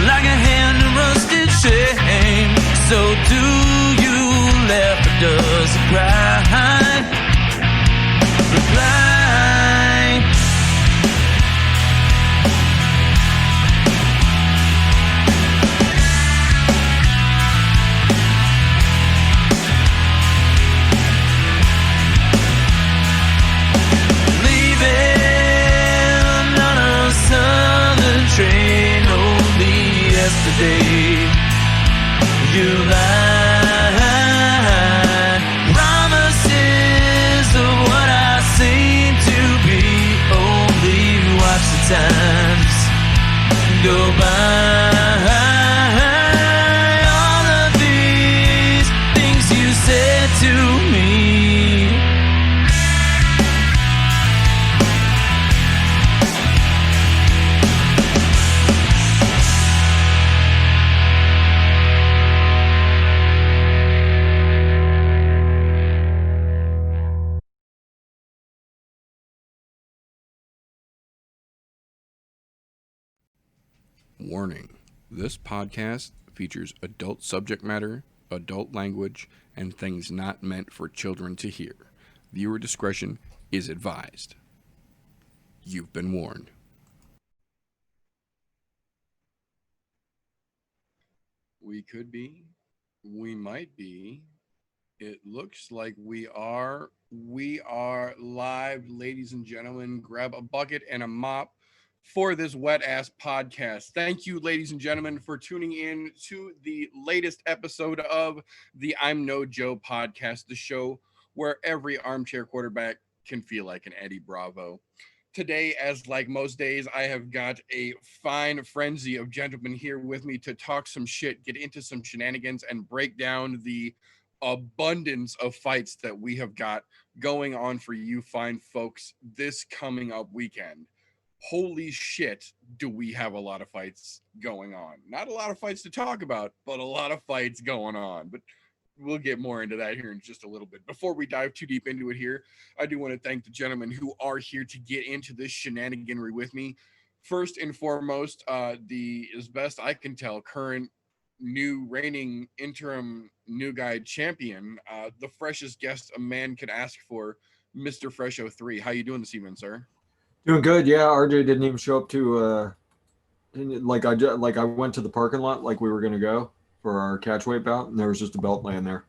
like a hand of rusted shame. So do you laugh or does it cry? Reply. Train only yesterday. You lied. Promises of what I seem to be. Only watch the times go by. All of these things you said to me. Warning: this podcast features adult subject matter, adult language, and things not meant for children to hear. Viewer discretion is advised. You've been warned. We could be. We might be. It looks like we are. We are live, ladies and gentlemen. Grab a bucket and a mop for this wet ass podcast. Thank you, ladies and gentlemen, for tuning in to the latest episode of the I'm No Joe podcast, the show where every armchair quarterback can feel like an Eddie Bravo. Today, as like most days, I have got a fine frenzy of gentlemen here with me to talk some shit, get into some shenanigans, and break down the abundance of fights that we have got going on for you fine folks this coming up weekend. Holy shit, do we have a lot of fights going on. Not a lot of fights to talk about, but a lot of fights going on. But we'll get more into that here in just a little bit. Before we dive too deep into it here, I do want to thank the gentlemen who are here to get into this shenaniganry with me. First and foremost, the, as best I can tell, current new reigning interim new guy champion, the freshest guest a man could ask for, Mr. Fresho 3. How you doing this evening, sir? Doing good, yeah. RJ didn't even show up to I went to the parking lot like we were gonna go for our catch weight bout, and there was just a belt laying there.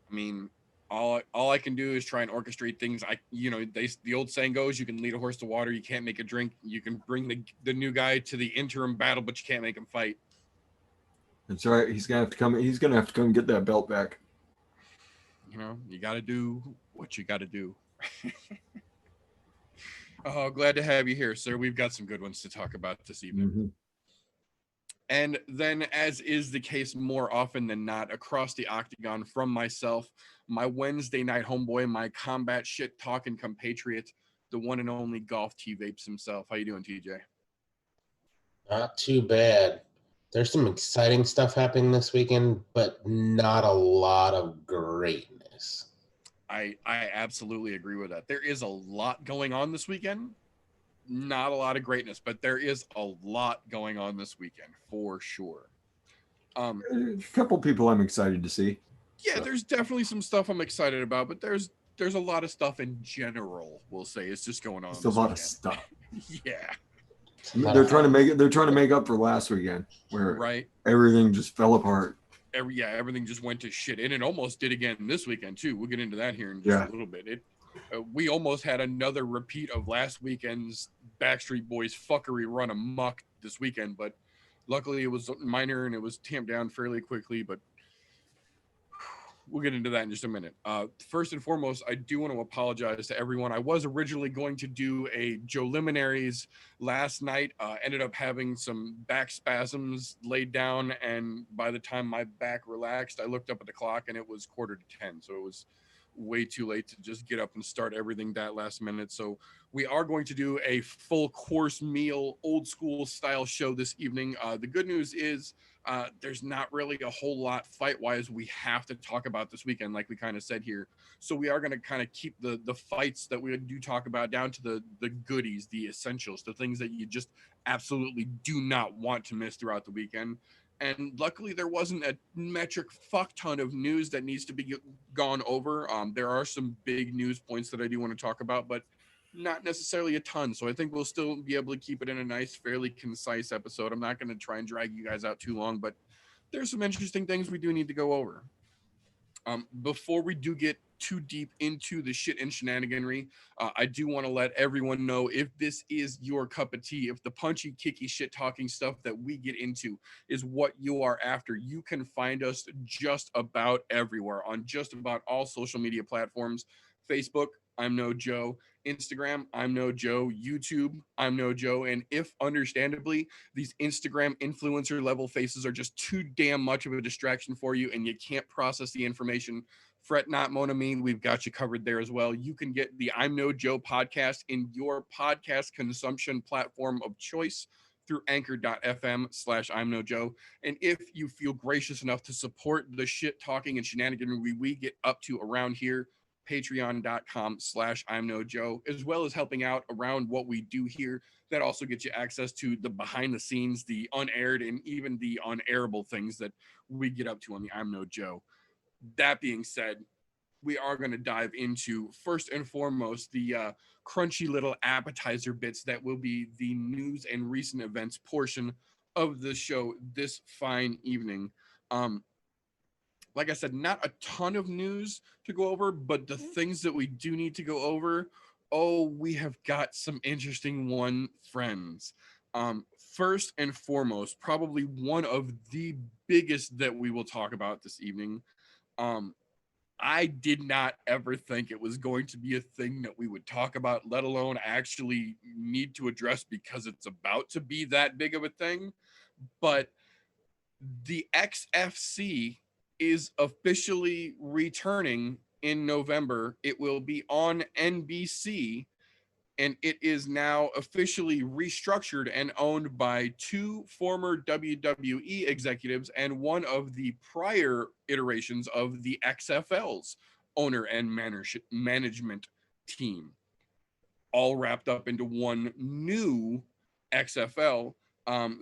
I mean, all I can do is try and orchestrate things. The old saying goes, you can lead a horse to water, you can't make it drink. You can bring the new guy to the interim battle, but you can't make him fight. That's right. He's gonna have to come. He's gonna have to come get that belt back. You know, you got to do what you got to do. Oh, glad to have you here, sir. We've got some good ones to talk about this evening. Mm-hmm. And then, as is the case more often than not, across the octagon from myself, my Wednesday night homeboy, my combat shit talking compatriot, the one and only Golf T Vapes himself. How you doing, TJ? Not too bad. There's some exciting stuff happening this weekend, but not a lot of greatness. I absolutely agree with that. There is a lot going on this weekend. Not a lot of greatness, but there is a lot going on this weekend for sure. A couple people I'm excited to see. Yeah, there's definitely some stuff I'm excited about, but there's a lot of stuff in general, we'll say, it's just going on. It's a lot of stuff. Yeah. They're trying to make up for last weekend where right. Everything just fell apart. Everything just went to shit, and it almost did again this weekend too. We'll get into that here in just a little bit. We almost had another repeat of last weekend's Backstreet Boys fuckery run amok this weekend, but luckily it was minor and it was tamped down fairly quickly. But we'll get into that in just a minute. First and foremost, I do want to apologize to everyone. I was originally going to do a Joe Liminaries last night, ended up having some back spasms laid down, and by the time my back relaxed, I looked up at the clock and it was 9:45. So it was way too late to just get up and start everything that last minute. So we are going to do a full course meal, old school style show this evening. The good news is there's not really a whole lot fight wise we have to talk about this weekend, like we kind of said here. So we are going to kind of keep the fights that we do talk about down to the goodies, the essentials, the things that you just absolutely do not want to miss throughout the weekend. And luckily, there wasn't a metric fuck ton of news that needs to be gone over. There are some big news points that I do want to talk about, but not necessarily a ton. So I think we'll still be able to keep it in a nice, fairly concise episode. I'm not going to try and drag you guys out too long, but there's some interesting things we do need to go over. Before we do get too deep into the shit and shenaniganry, I do want to let everyone know, if this is your cup of tea, if the punchy, kicky, shit talking stuff that we get into is what you are after, you can find us just about everywhere on just about all social media platforms. Facebook, I'm No Joe. Instagram, I'm No Joe. YouTube, I'm No Joe. And if understandably, these Instagram influencer level faces are just too damn much of a distraction for you and you can't process the information, fret not, mon ami. We've got you covered there as well. You can get the I'm No Joe podcast in your podcast consumption platform of choice through anchor.fm/I'm No Joe. And if you feel gracious enough to support the shit talking and shenaniganry we get up to around here, patreon.com/I'm No Joe, as well as helping out around what we do here. That also gets you access to the behind the scenes, the unaired, and even the unairable things that we get up to on the I'm No Joe. That being said, we are going to dive into, first and foremost, the crunchy little appetizer bits that will be the news and recent events portion of the show this fine evening. Like I said, not a ton of news to go over, but the things that we do need to go over, oh, we have got some interesting one, friends. First and foremost, probably one of the biggest that we will talk about this evening. I did not ever think it was going to be a thing that we would talk about, let alone actually need to address, because it's about to be that big of a thing. But the XFC is officially returning in November. It will be on NBC, and it is now officially restructured and owned by two former WWE executives and one of the prior iterations of the XFL's owner and management team, all wrapped up into one new XFL.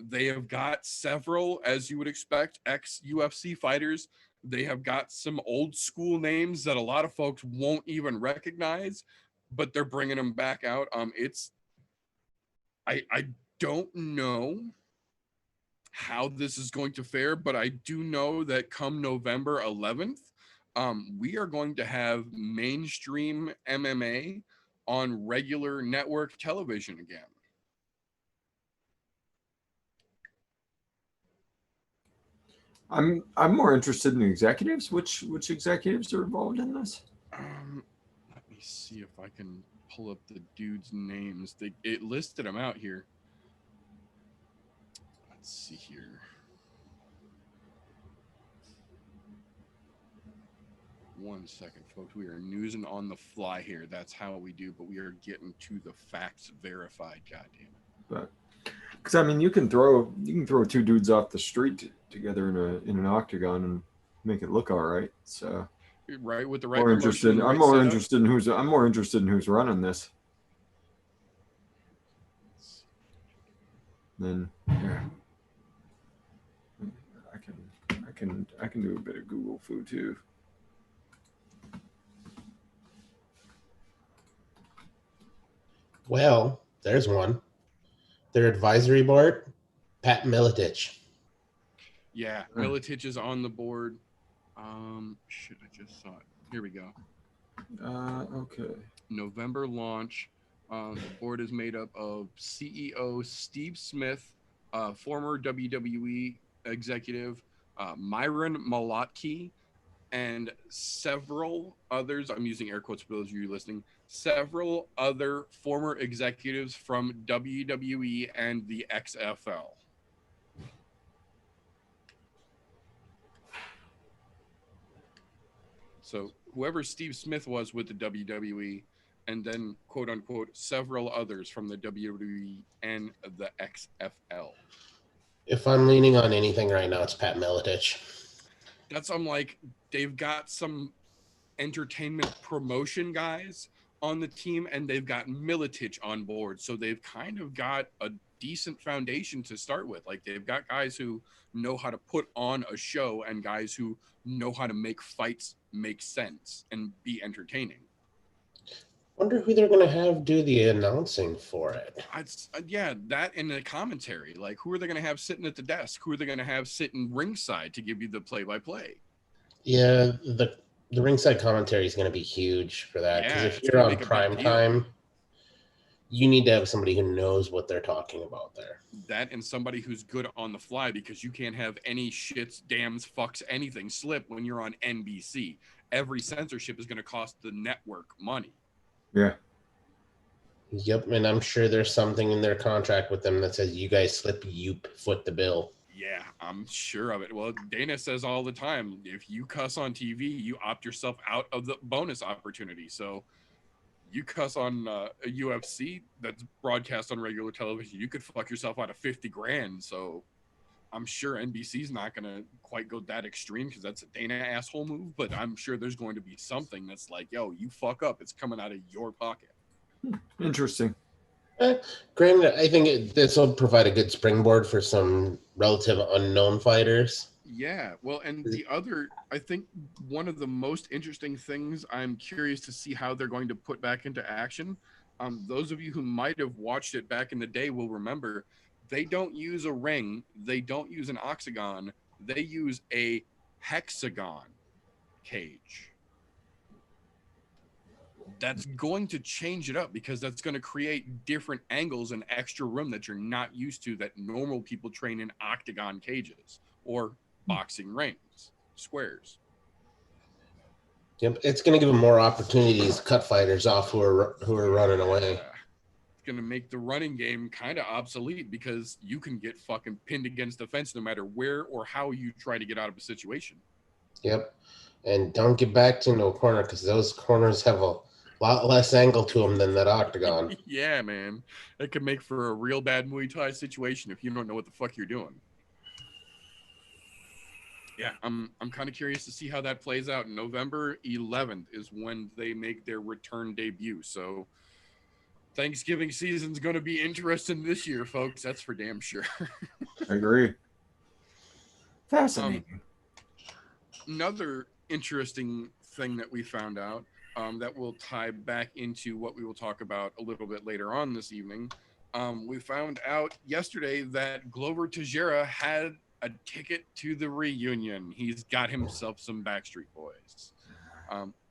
They have got several, as you would expect, ex-UFC fighters. They have got some old school names that a lot of folks won't even recognize, but they're bringing them back out. I don't know how this is going to fare, but I do know that come November 11th, we are going to have mainstream MMA on regular network television again. I'm more interested in the executives. Which executives are involved in this? Let me see if I can pull up the dudes' names. It listed them out here. Let's see here. One second, folks. We are newsing on the fly here. That's how we do, but we are getting to the facts verified. God damn it! But because I mean, you can throw two dudes off the street together in an octagon and make it look all right. So right, with the right more promotion, interested. I'm more interested in who's running this. Then yeah, I can do a bit of Google food too. Well, there's one. Their advisory board, Pat Miletich. Yeah, Miletich is on the board. Shit, I just saw it. Here we go. Okay. November launch. The board is made up of CEO Steve Smith, former WWE executive Myron Malotki, and several others. I'm using air quotes for those of you listening. Several other former executives from WWE and the XFL. So whoever Steve Smith was with the WWE, and then quote unquote several others from the WWE and the XFL. If I'm leaning on anything right now, it's Pat Miletich. I'm like, they've got some entertainment promotion guys on the team, and they've got Miletich on board. So they've kind of got a decent foundation to start with. Like, they've got guys who know how to put on a show and guys who know how to make fights make sense and be entertaining. Wonder who they're going to have do the announcing for it. Yeah, that and the commentary. Like, who are they going to have sitting at the desk? Who are they going to have sitting ringside to give you the play-by-play? Yeah, the ringside commentary is going to be huge for that. Because if you're on prime time, you need to have somebody who knows what they're talking about there. That and somebody who's good on the fly, because you can't have any shits, dams, fucks, anything slip when you're on NBC. Every censorship is going to cost the network money. Yeah. Yep, and I'm sure there's something in their contract with them that says you guys slip, you foot the bill. Yeah, I'm sure of it. Well, Dana says all the time, if you cuss on TV, you opt yourself out of the bonus opportunity. So you cuss on a UFC that's broadcast on regular television, you could fuck yourself out of 50 grand. So I'm sure NBC's not going to quite go that extreme because that's a Dana asshole move, but I'm sure there's going to be something that's like, yo, you fuck up, it's coming out of your pocket. Interesting. Granted, I think this will provide a good springboard for some relative unknown fighters. Yeah, well, and the other, I think one of the most interesting things I'm curious to see how they're going to put back into action. Those of you who might have watched it back in the day will remember they don't use a ring, they don't use an octagon, they use a hexagon cage. That's going to change it up because that's going to create different angles and extra room that you're not used to, that normal people train in octagon cages or boxing rings, squares. Yep, it's going to give them more opportunities to cut fighters off who are running away. It's going to make the running game kind of obsolete because you can get fucking pinned against the fence no matter where or how you try to get out of a situation. Yep, and don't get backed into a corner because those corners have a lot less angle to them than that octagon. Yeah, man. It could make for a real bad Muay Thai situation if you don't know what the fuck you're doing. Yeah, I'm kind of curious to see how that plays out. November 11th is when they make their return debut. So Thanksgiving season's going to be interesting this year, folks. That's for damn sure. I agree. Fascinating. Another interesting thing that we found out that will tie back into what we will talk about a little bit later on this evening. We found out yesterday that Glover Teixeira had a ticket to the reunion. He's got himself some Backstreet Boys.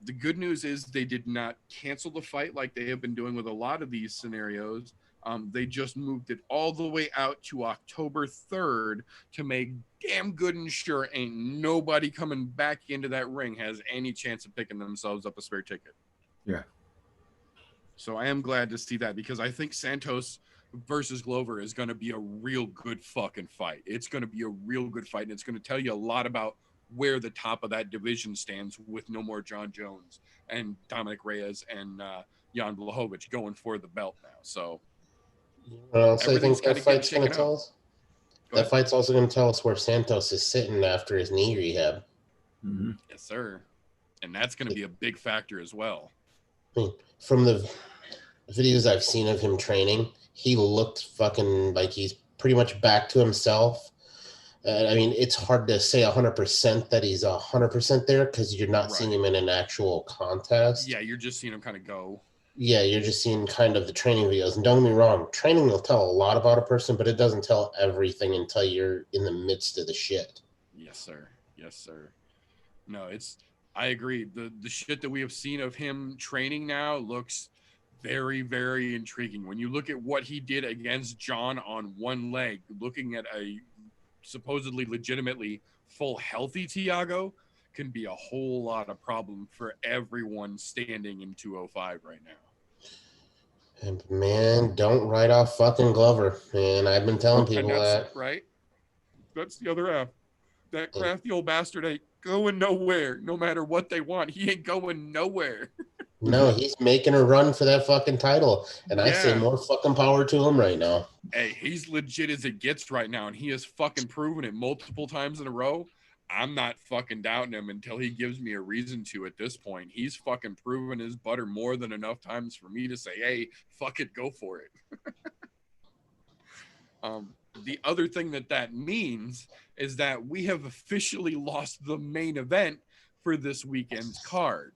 The good news is they did not cancel the fight like they have been doing with a lot of these scenarios. They just moved it all the way out to October 3rd to make damn good and sure ain't nobody coming back into that ring has any chance of picking themselves up a spare ticket. Yeah. So I am glad to see that because I think Santos versus Glover is going to be a real good fucking fight. It's going to be a real good fight, and it's going to tell you a lot about where the top of that division stands with no more John Jones and Dominic Reyes and Jan Blachowicz going for the belt now. So I think that fight's going to tell us. That fight's also going to tell us where Santos is sitting after his knee rehab. Mm-hmm. Yes, sir. And that's going to be a big factor as well. From the videos I've seen of him training, he looked fucking like he's pretty much back to himself. I mean, it's hard to say 100% that he's 100% there because you're not seeing him in an actual contest. Yeah, you're just seeing him kind of go. Yeah, you're just seeing kind of the training videos. And don't get me wrong, training will tell a lot about a person, but it doesn't tell everything until you're in the midst of the shit. Yes, sir. Yes, sir. No, I agree. The shit that we have seen of him training now looks very, very intriguing. When you look at what he did against John on one leg, looking at a supposedly legitimately full healthy Thiago can be a whole lot of problem for everyone standing in 205 right now. And man, don't write off fucking Glover. Man, I've been telling people that. Right? That's the other half. That crafty old bastard ain't going nowhere. No matter what they want, he ain't going nowhere. No, he's making a run for that fucking title. And I say Yeah. more fucking power to him right now. Hey, he's legit as it gets right now, and he has fucking proven it multiple times in a row. I'm not fucking doubting him until he gives me a reason to at this point. He's fucking proven his butter more than enough times for me to say, hey, fuck it, go for it. The other thing that means is that we have officially lost the main event for this weekend's card,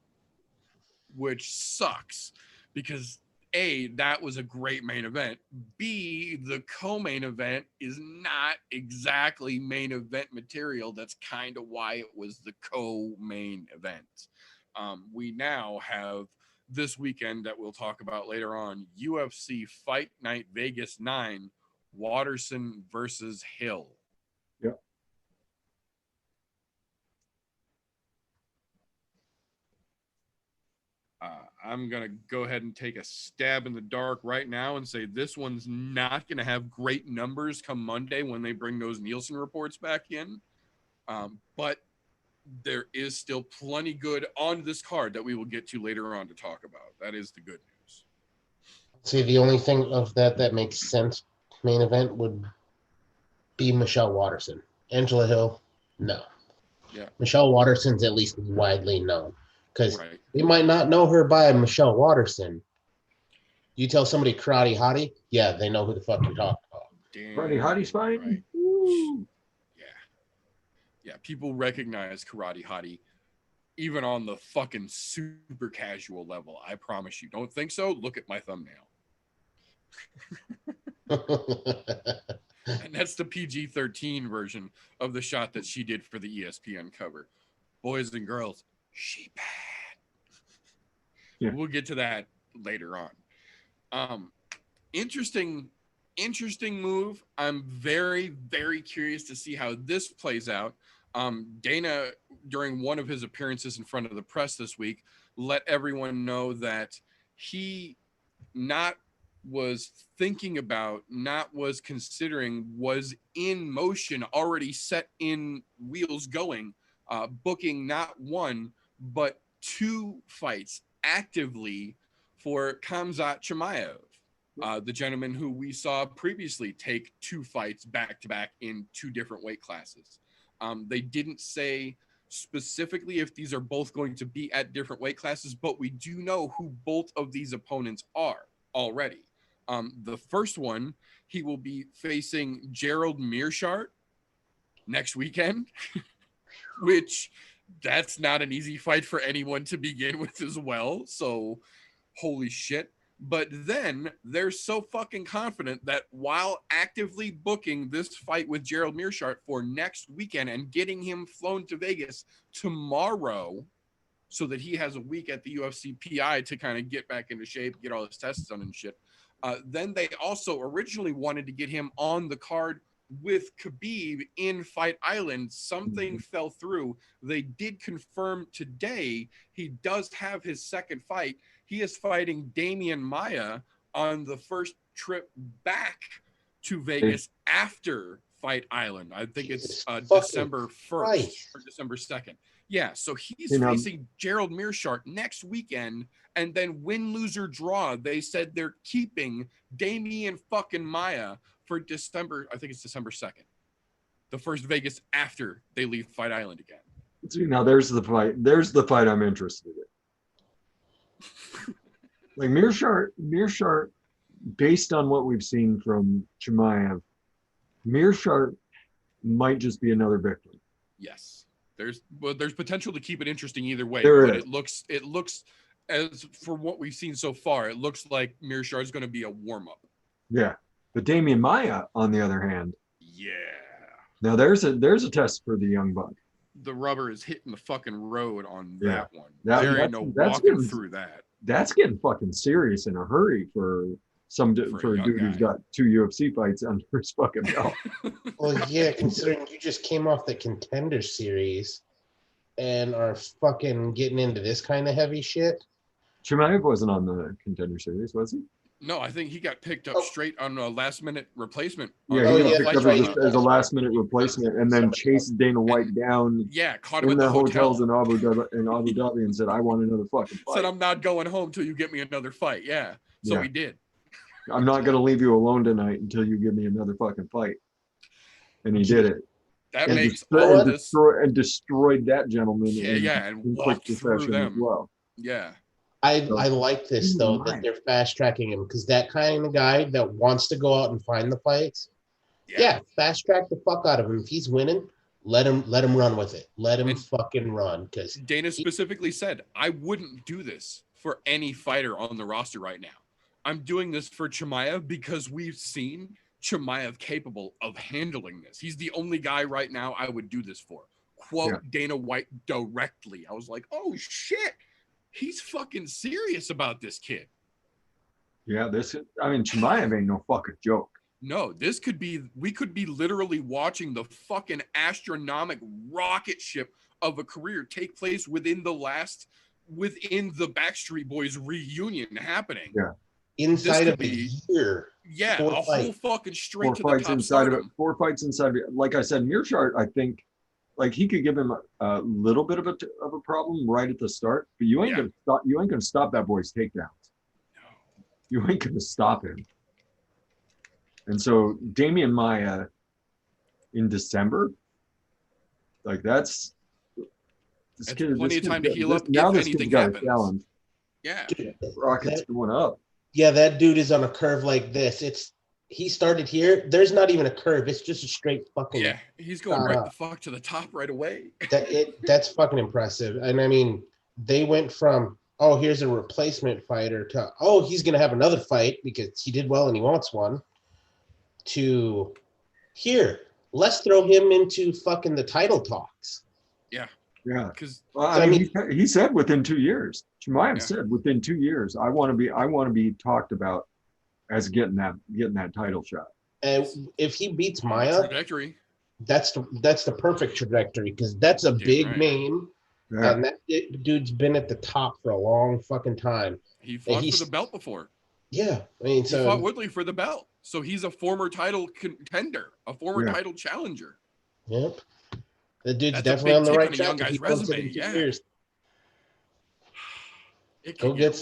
which sucks because A, that was a great main event. B, the co-main event is not exactly main event material. That's kind of why it was the co-main event. We now have this weekend that we'll talk about later on, UFC Fight Night Vegas 9, Watterson versus Hill. Yep. I'm going to go ahead and take a stab in the dark right now and say this one's not going to have great numbers come Monday when they bring those Nielsen reports back in. But there is still plenty good on this card that we will get to later on to talk about. That is the good news. See, the only thing of that makes sense main event would be Michelle Watterson. Angela Hill, no. Yeah. Michelle Watterson's at least widely known. Because Right. they might not know her by Michelle Watterson. You tell somebody Karate Hottie, yeah, they know who the fuck you're talking about. Damn Karate Hottie's fine. right. Woo. Yeah, people recognize Karate Hottie even on the fucking super casual level. I promise you. Don't think so? Look at my thumbnail. And that's the PG-13 version of the shot that she did for the ESPN cover. Boys and girls, she bad. Yeah. We'll get to that later on. Interesting move. I'm very, very curious to see how this plays out. Dana, during one of his appearances in front of the press this week, let everyone know that he not was thinking about, not was considering, was in motion, already set in wheels going, booking not one, but 2 fights actively for Khamzat Chimaev, the gentleman who we saw previously take 2 fights back-to-back in 2 different weight classes. They didn't say specifically if these are both going to be at different weight classes, but we do know who both of these opponents are already. The first one, he will be facing Gerald Meerschaert next weekend, which that's not an easy fight for anyone to begin with as well. So holy shit. But then they're so fucking confident that while actively booking this fight with Gerald Meerschaert for next weekend and getting him flown to Vegas tomorrow so that he has a week at the UFC PI to kind of get back into shape, get all his tests done and shit. Then they also originally wanted to get him on the card with Khabib in Fight Island. Something fell through. They did confirm today he does have his second fight. He is fighting Damian Maia on the first trip back to Vegas after Fight Island. I think it's December 1st or December 2nd. Yeah, so he's facing Gerald Meerschaert next weekend, and then win, lose, or draw, they said they're keeping Damian fucking Maia for December, I think it's December 2nd. The first Vegas after they leave Fight Island again. See, now there's the fight. There's the fight I'm interested in. Like Meerschaert, based on what we've seen from Chimaev, Meerschaert might just be another victim. Yes. There's potential to keep it interesting either way. But it looks as for what we've seen so far, it looks like Meerschaert is going to be a warm-up. Yeah. But Damian Maia, on the other hand. Yeah. Now there's a test for the young buck. The rubber is hitting the fucking road on Yeah. that one. That- there ain't that's- no that's walking getting- through that. That's getting fucking serious in a hurry for For a a young dude who's guy. got 2 UFC fights under his fucking belt. Well, yeah, considering you just came off the Contender Series and are fucking getting into this kind of heavy shit. Chimaev wasn't on the Contender Series, was he? No, I think he got picked up Oh. straight on a last-minute replacement. Yeah, Oh, he got yeah, picked that's up right. as a last-minute replacement, and then chased Dana White down Yeah, caught him in at the the hotels hotel. in Abu Dhabi and said, "I want another fucking fight. Said, I'm not going home till you get me another fight. Yeah. So Yeah. he did. I'm not gonna leave you alone tonight until you give me another fucking fight." And he did it. That And, makes destroy, all and, this. destroyed that gentleman And in quick walked through succession as them. well. Yeah. I like this though, that they're fast tracking him, because that kind of guy that wants to go out and find the fights, yeah, fast track the fuck out of him. If he's winning, let him run with it. Let him fucking run. Because Dana specifically said, I wouldn't do this for any fighter on the roster right now. I'm doing this for Chimaev because we've seen Chimaev capable of handling this. He's the only guy right now I would do this for. Quote Dana White directly. I was like, oh shit. He's fucking serious about this kid. Yeah, Chimaev ain't no fucking joke. No, we could be literally watching the fucking astronomical rocket ship of a career take place within the Backstreet Boys reunion happening. Yeah. Inside of a year. Yeah, a whole fucking straight to the top inside of it. stardom. 4 fights inside of it. Like I said, Mearshart, I think, like he could give him a little bit of a problem right at the start, but you ain't gonna stop that boy's takedowns. No. You ain't gonna stop him. And so Damian Maia in December, like that's plenty of time to heal up now if this anything kid's got happens. a challenge. Yeah. Rocket's going up. Yeah, that dude is on a curve like this. He started here. There's not even a curve. It's just a straight fucking. Yeah, he's going right the fuck to the top right away. That's fucking impressive. And I mean, they went from, oh, here's a replacement fighter to, oh, he's gonna have another fight because he did well and he wants one, to here, let's throw him into fucking the title talks. Yeah. Yeah. Because he said within 2 years. Chimaev said within 2 years, I want to be talked about as getting that title shot. And if he beats Maia, trajectory, that's the perfect trajectory, because that's a big name. Yeah. And that dude's been at the top for a long fucking time. He fought for the belt before. Yeah, I mean, he fought Woodley for the belt, so he's a former title contender, a former title challenger. Yep, the dude's definitely on the right track. Young guy's resume. Years. It could get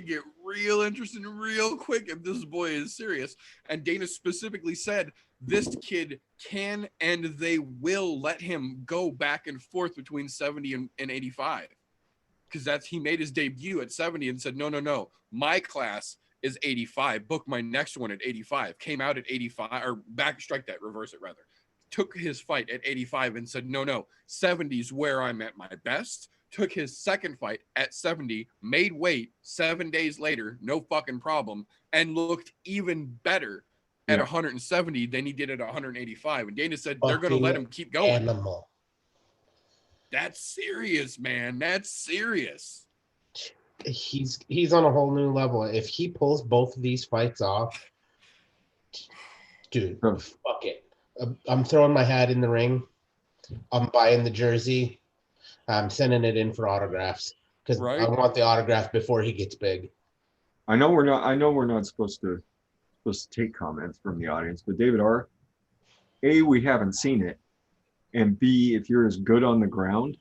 get real interesting real quick if this boy is serious. And Dana specifically said this kid can and they will let him go back and forth between 70 and 85. Because he made his debut at 70 and said, no, my class is 85. Book my next one at 85. Came out at 85, or reverse it rather. Took his fight at 85 and said, no, 70's where I'm at my best. Took his second fight at 70, made weight 7 days later, no fucking problem, and looked even better at 170 than he did at 185. And Dana said they're going to let him keep going. Animal. That's serious, man. That's serious. He's on a whole new level. If he pulls both of these fights off, dude, fuck it. I'm throwing my hat in the ring. I'm buying the jersey. I'm sending it in for autographs because I want the autograph before he gets big. I know we're not supposed to take comments from the audience, but David R., A, we haven't seen it, and B, if you're as good on the ground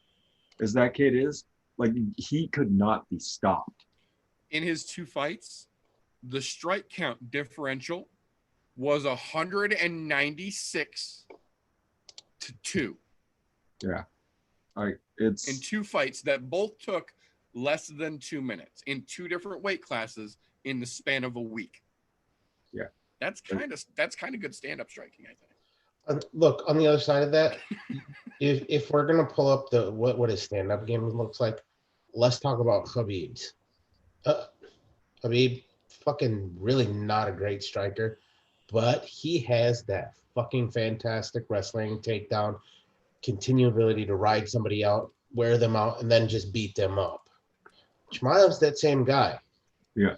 as that kid is, like, he could not be stopped. In his 2 fights, the strike count differential was 196 to 2. Yeah. In 2 fights that both took less than 2 minutes in 2 different weight classes in the span of a week. Yeah. That's kind of good stand-up striking, I think. Look, on the other side of that, if we're gonna pull up the what his stand-up game looks like, let's talk about Khabib's. Khabib, fucking really not a great striker, but he has that fucking fantastic wrestling takedown, continued ability to ride somebody out, wear them out, and then just beat them up. Chimaev's that same guy. Yeah.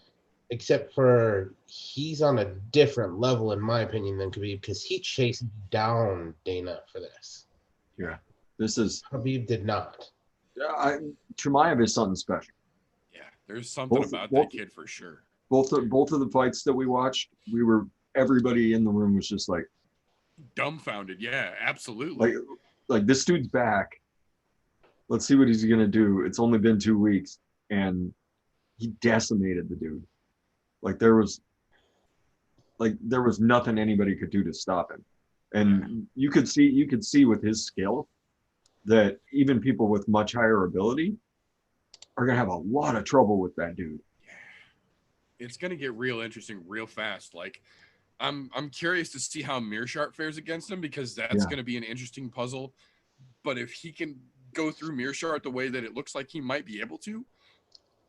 Except for he's on a different level, in my opinion, than Khabib, because he chased down Dana for this. Yeah. Khabib did not. Chimaev is something special. Yeah, there's something about that kid for sure. both of the fights that we watched, everybody in the room was just like dumbfounded. Yeah, absolutely. Like this dude's back. Let's see what he's gonna do. It's only been 2 weeks, and he decimated the dude. Like there was nothing anybody could do to stop him. And you could see with his skill that even people with much higher ability are gonna have a lot of trouble with that dude. It's gonna get real interesting real fast. Like I'm curious to see how Mearshart fares against him, because that's gonna be an interesting puzzle. But if he can go through Mearshart the way that it looks like he might be able to,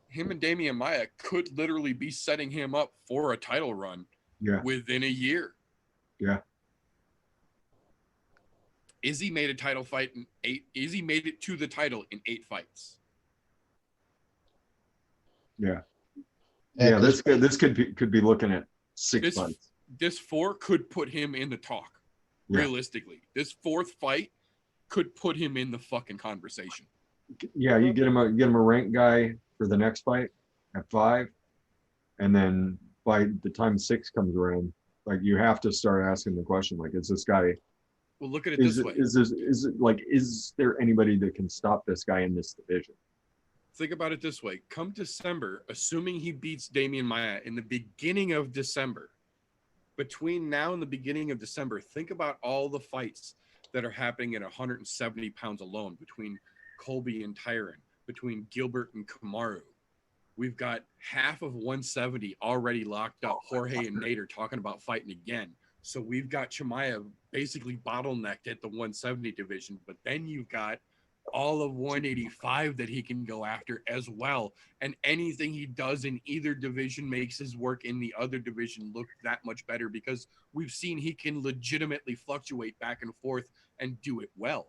him and Damian Maia could literally be setting him up for a title run within a year. Yeah. Izzy made a title fight in 8. Izzy made it to the title in 8 fights. Yeah. Yeah, this could be looking at 6 fights. This 4 could put him in the talk. Realistically, this 4th fight could put him in the fucking conversation. Yeah, you get him a ranked guy for the next fight at 5, and then by the time 6 comes around, like you have to start asking the question, like, is this guy? Well, look at it this way. Is there anybody that can stop this guy in this division? Think about it this way. Come December, assuming he beats Damian Maia in the beginning of December, between now and the beginning of December, think about all the fights that are happening at 170 pounds alone, between Colby and Tyron, between Gilbert and Kamaru. We've got half of 170 already locked up. Jorge and Nate are talking about fighting again. So we've got Chimaev basically bottlenecked at the 170 division, but then you've got all of 185 that he can go after as well. And anything he does in either division makes his work in the other division look that much better, because we've seen he can legitimately fluctuate back and forth and do it well.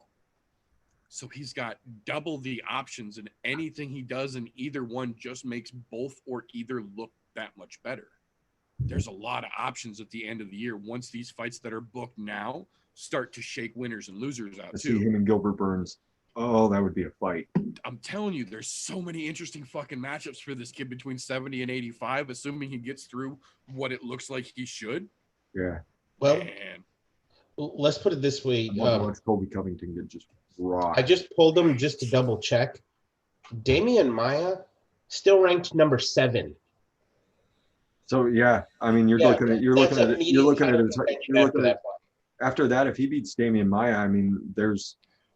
So he's got double the options, and anything he does in either one just makes both or either look that much better. There's a lot of options at the end of the year once these fights that are booked now start to shake winners and losers out too. See him and Gilbert Burns. Oh, that would be a fight. I'm telling you, there's so many interesting fucking matchups for this kid between 70 and 85, assuming he gets through what it looks like he should. Yeah. Well, let's put it this way. Watch Colby Covington get just rocked. I just pulled him just to double check. Damian Maia still ranked number 7. So yeah, I mean, you're looking at after that. If he beats Damian Maia, I mean,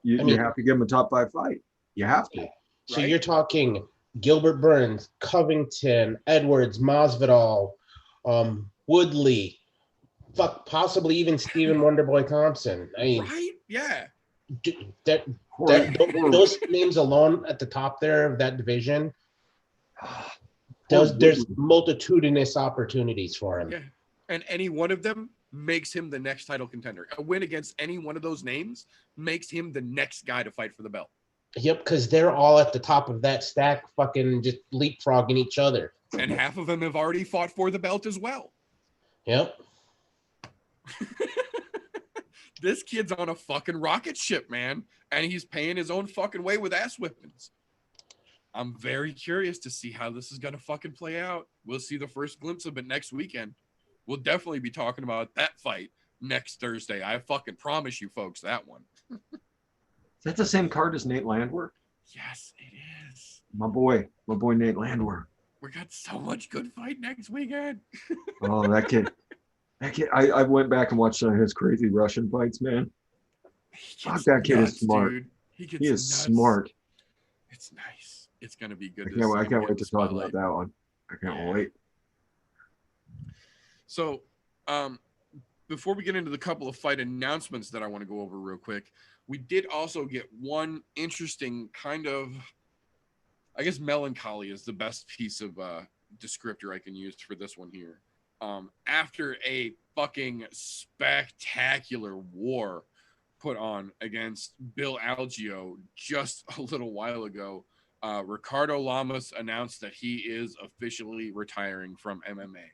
you have to give him a top 5 fight. You have to. So you're talking Gilbert Burns, Covington, Edwards, Masvidal, Woodley, possibly even Stephen Wonderboy Thompson. I mean, yeah. Those names alone at the top there of that division. There's multitudinous opportunities for him. Yeah. And any one of them makes him the next title contender. A win against any one of those names makes him the next guy to fight for the belt. Yep, because they're all at the top of that stack, fucking just leapfrogging each other. And half of them have already fought for the belt as well. Yep. This kid's on a fucking rocket ship, man. And he's paying his own fucking way with ass whippings. I'm very curious to see how this is going to fucking play out. We'll see the first glimpse of it next weekend. We'll definitely be talking about that fight next Thursday. I fucking promise you folks that one. Is that the same card as Nate Landwehr? Yes, it is. My boy Nate Landwehr. We got so much good fight next weekend. Oh, that kid. I went back and watched some of his crazy Russian fights, man. Fuck, that kid is smart. Dude. He is smart. It's nice. It's going to be good. I can't wait to talk about that one. I can't wait. So, before we get into the couple of fight announcements that I want to go over real quick, we did also get one interesting kind of, I guess melancholy is the best piece of descriptor I can use for this one here. After a fucking spectacular war put on against Bill Algeo just a little while ago, Ricardo Lamas announced that he is officially retiring from MMA.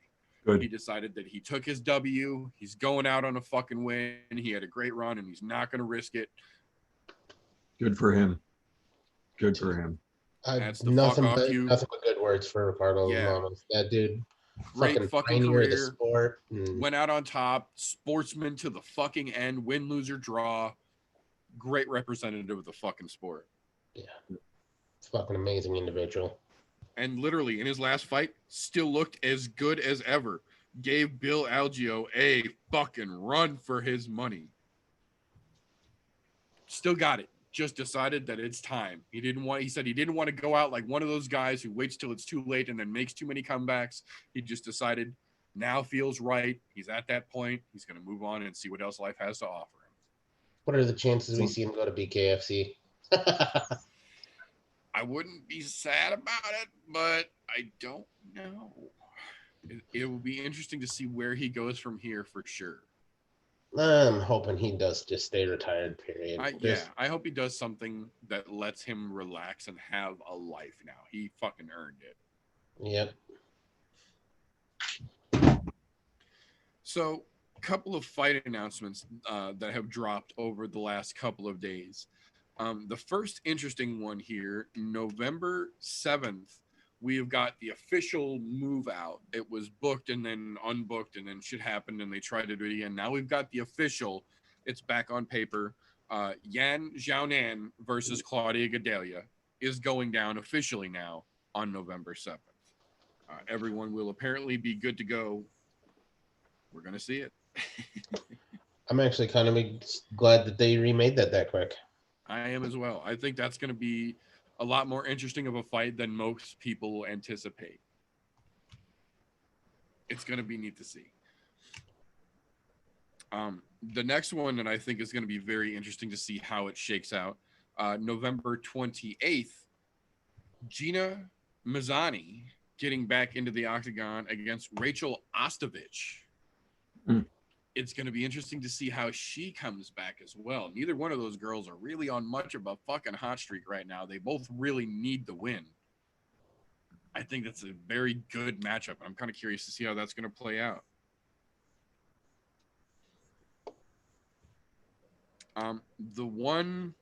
Good. He decided that he took his W. He's going out on a fucking win. He had a great run, and he's not going to risk it. Good for him. Good for him. Nothing but good words for Ricardo Lamas. That dude. Great fucking pioneer of the career. sport. And Went out on top. Sportsman to the fucking end. Win, lose, or draw. Great representative of the fucking sport. yeah, fucking amazing individual. And literally in his last fight, still looked as good as ever. Gave Bill Algeo a fucking run for his money. Still got it. Just decided that it's time. He said he didn't want to go out like one of those guys who waits till it's too late and then makes too many comebacks. He just decided now feels right. He's at that point. He's going to move on and see what else life has to offer him. What are the chances we see him go to BKFC? I wouldn't be sad about it, but I don't know. It will be interesting to see where he goes from here for sure. I'm hoping he does just stay retired, period. I hope he does something that lets him relax and have a life now. He fucking earned it. Yep. So, a couple of fight announcements that have dropped over the last couple of days. The first interesting one here, November 7th, we have got the official move out. It was booked and then unbooked and then shit happened and they tried to do it again. Now we've got the official. It's back on paper. Yan Xiaonan versus Claudia Gadelha is going down officially now on November 7th. Everyone will apparently be good to go. We're going to see it. I'm actually kind of glad that they remade that quick. I am as well. I think that's going to be a lot more interesting of a fight than most people anticipate. It's going to be neat to see. The next one that I think is going to be very interesting to see how it shakes out. November 28th, Gina Mazzani getting back into the octagon against Rachel Ostovich. It's going to be interesting to see how she comes back as well. Neither one of those girls are really on much of a fucking hot streak right now. They both really need the win. I think that's a very good matchup. I'm kind of curious to see how that's going to play out. The one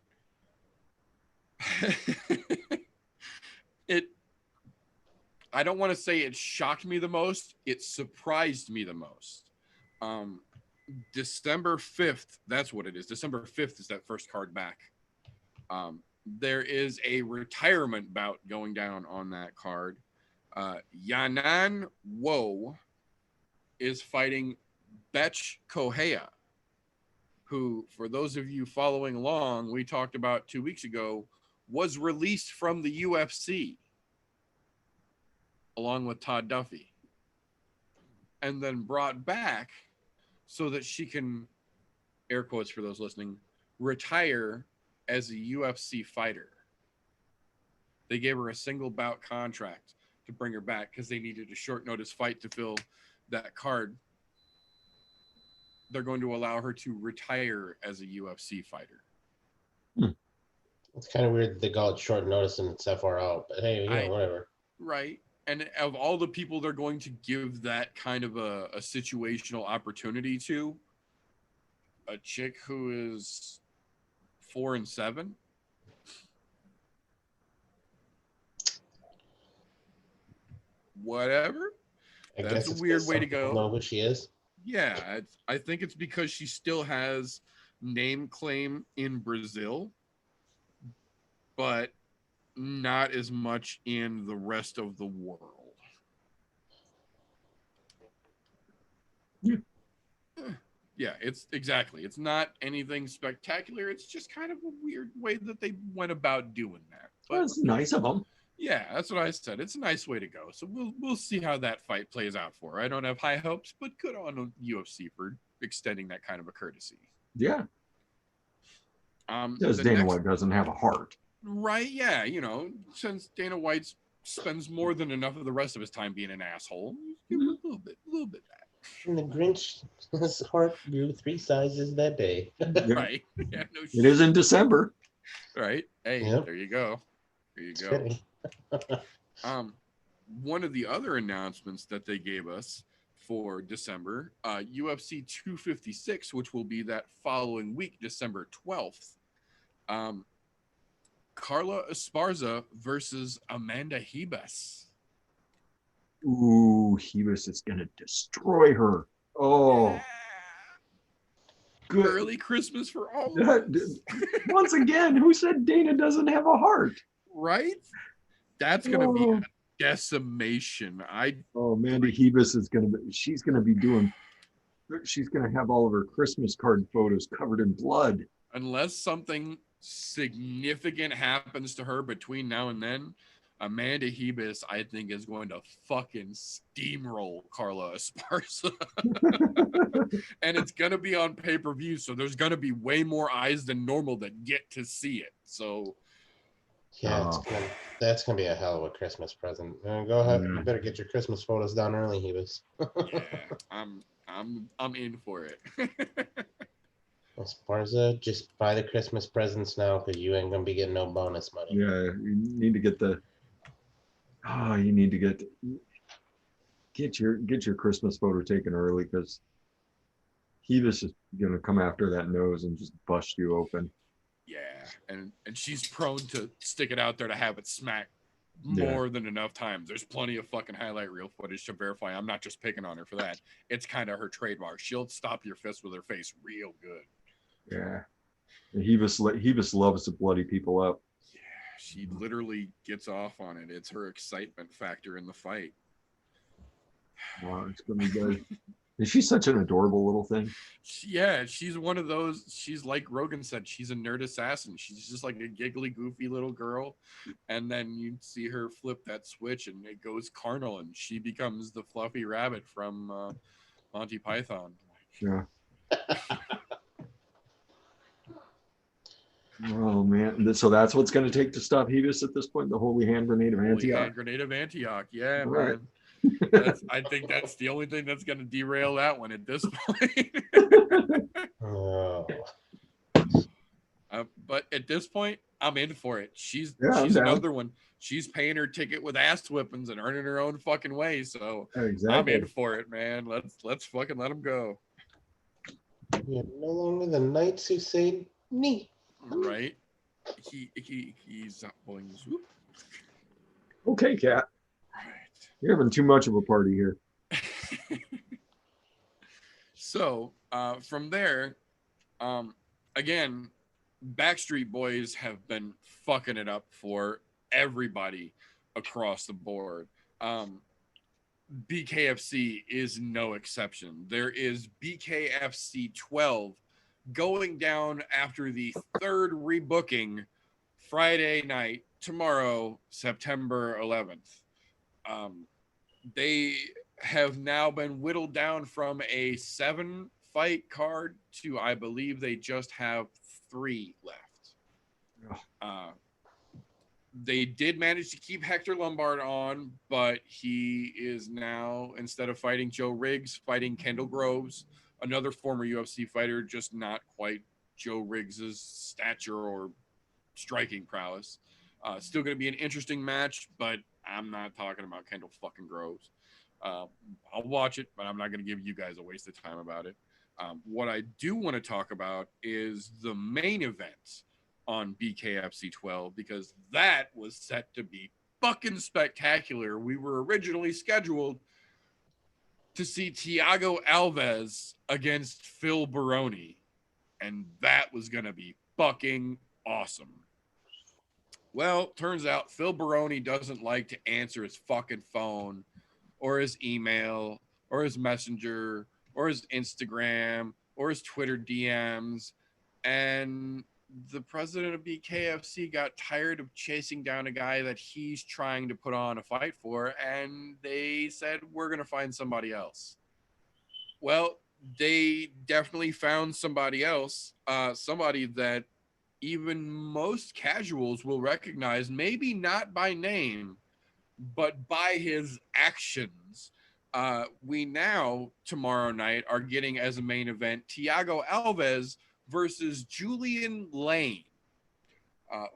I don't want to say it shocked me the most. It surprised me the most. December 5th, that's what it is. December 5th is that first card back. There is a retirement bout going down on that card. Yanan Wo is fighting Betch Kohea, who, for those of you following along, we talked about 2 weeks ago, was released from the UFC along with Todd Duffy and then brought back so that she can, air quotes for those listening, retire as a UFC fighter. They gave her a single bout contract to bring her back because they needed a short notice fight to fill that card. They're going to allow her to retire as a UFC fighter. It's kind of weird that they got short notice and it's that far out, but hey, whatever. Right. And of all the people they're going to give that kind of a situational opportunity to, a chick who is 4-7. Whatever. That's a weird way to go. Know who she is? Yeah, I think it's because she still has name claim in Brazil, but not as much in the rest of the world. Yeah, it's exactly. It's not anything spectacular. It's just kind of a weird way that they went about doing that. But it's nice of them. Yeah, that's what I said. It's a nice way to go. So we'll see how that fight plays out for her. I don't have high hopes, but good on UFC for extending that kind of a courtesy. Yeah. Because Dana White doesn't have a heart. Right, yeah. Since Dana White spends more than enough of the rest of his time being an asshole, give him a little bit of that. And the Grinch's heart grew 3 sizes that day. Right. Yeah, no shit. It is in December. Right. Hey, Yep. There you go. One of the other announcements that they gave us for December, UFC 256, which will be that following week, December 12th. Carla Esparza versus Amanda Ribas. Ooh, Hebus is gonna destroy her. Oh, Yeah. good. Early Christmas for all of That- us. Once again, who said Dana doesn't have a heart? Right? That's gonna be Oh, a decimation. Mandy Hebus is gonna be. She's gonna be doing. She's gonna have all of her Christmas card photos covered in blood. Unless something significant happens to her between now and then, Amanda Hebus, I think, is going to fucking steamroll Carla Esparza. And it's going to be on pay-per-view, so there's going to be way more eyes than normal that get to see it. So, Yeah, that's gonna be a hell of a Christmas present. Go ahead. Yeah. You better get your Christmas photos down early, Hebus. yeah, I'm in for it. Esparza, just buy the Christmas presents now because you ain't gonna be getting no bonus money. Yeah, you need to get the. Oh, you need to get your Christmas photo taken early because Hebus is gonna come after that nose and just bust you open. Yeah, and she's prone to stick it out there to have it smack Yeah. more than enough times. There's plenty of fucking highlight reel footage to verify. I'm not just picking on her for that. It's kind of her trademark. She'll stop your fist with her face real good. Yeah. And Hebus loves to bloody people up. Yeah, she literally gets off on it. It's her excitement factor in the fight. Wow, it's gonna be good. Is she such an adorable little thing? Yeah, she's one of those. She's like Rogan said, she's a nerd assassin. She's just like a giggly, goofy little girl. And then you see her flip that switch and it goes carnal and she becomes the fluffy rabbit from Monty Python. Yeah. Oh man. So that's what's gonna take to stop Hebus at this point, the holy hand grenade of Holy Antioch. hand grenade of Antioch. Yeah, All right. man. I think that's the only thing that's going to derail that one at this point. Oh. But at this point, I'm in for it. She's I'm down. another one. She's paying her ticket with ass whippings and earning her own fucking way. So Exactly. I'm in for it, man. Let's fucking let him go. You're no longer the knights who say me. Right? He's pulling his whoop. Okay, Cat. Right. You're having too much of a party here. So from there, again, Backstreet Boys have been fucking it up for everybody across the board. BKFC is no exception. There is BKFC 12 going down after the third rebooking Friday night, tomorrow, September 11th. They have now been whittled down from a 7-fight card to, I believe they just have 3 left. They did manage to keep Hector Lombard on, but he is now, instead of fighting Joe Riggs, fighting Kendall Groves, another former UFC fighter, just not quite Joe Riggs's stature or striking prowess. Still going to be an interesting match, but I'm not talking about Kendall fucking Groves. I'll watch it, but I'm not going to give you guys a waste of time about it. What I do want to talk about is the main event on BKFC 12, because that was set to be fucking spectacular. We were originally scheduled to see Thiago Alves against Phil Baroni, and that was going to be fucking awesome. Well, turns out Phil Baroni doesn't like to answer his fucking phone or his email or his messenger or his Instagram or his Twitter DMs. And the president of BKFC got tired of chasing down a guy that he's trying to put on a fight for, and they said, we're going to find somebody else. Well, they definitely found somebody else, somebody that even most casuals will recognize, maybe not by name, but by his actions. We now, tomorrow night, are getting as a main event Thiago Alves versus Julian Lane.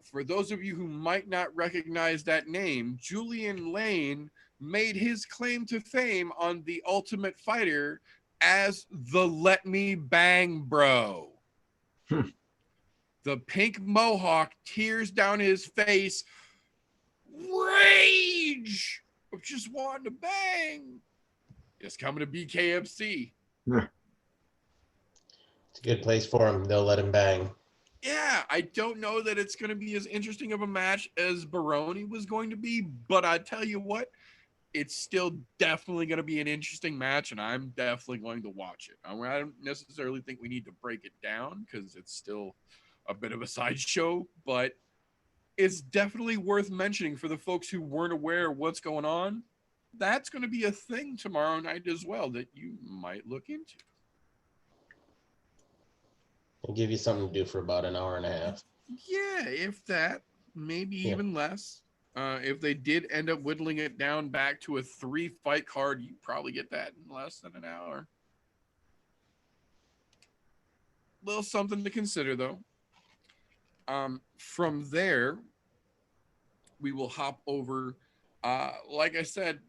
For those of you who might not recognize that name, Julian Lane made his claim to fame on The Ultimate Fighter as the Let Me Bang Bro. The pink mohawk, tears down his face, rage of just wanting to bang is coming to BKFC. Yeah. It's a good place for him. They'll let him bang. Yeah, I don't know that it's going to be as interesting of a match as Baroni was going to be, but I tell you what, it's still definitely going to be an interesting match, and I'm definitely going to watch it. I don't necessarily think we need to break it down because it's still a bit of a sideshow, but it's definitely worth mentioning for the folks who weren't aware of what's going on. That's going to be a thing tomorrow night as well that you might look into. I'll give you something to do for about an hour and a half. Yeah, if that, maybe even less. If they did end up whittling it down back to a 3-fight card, you probably get that in less than an hour. Little something to consider, though. From there, we will hop over. Like I said,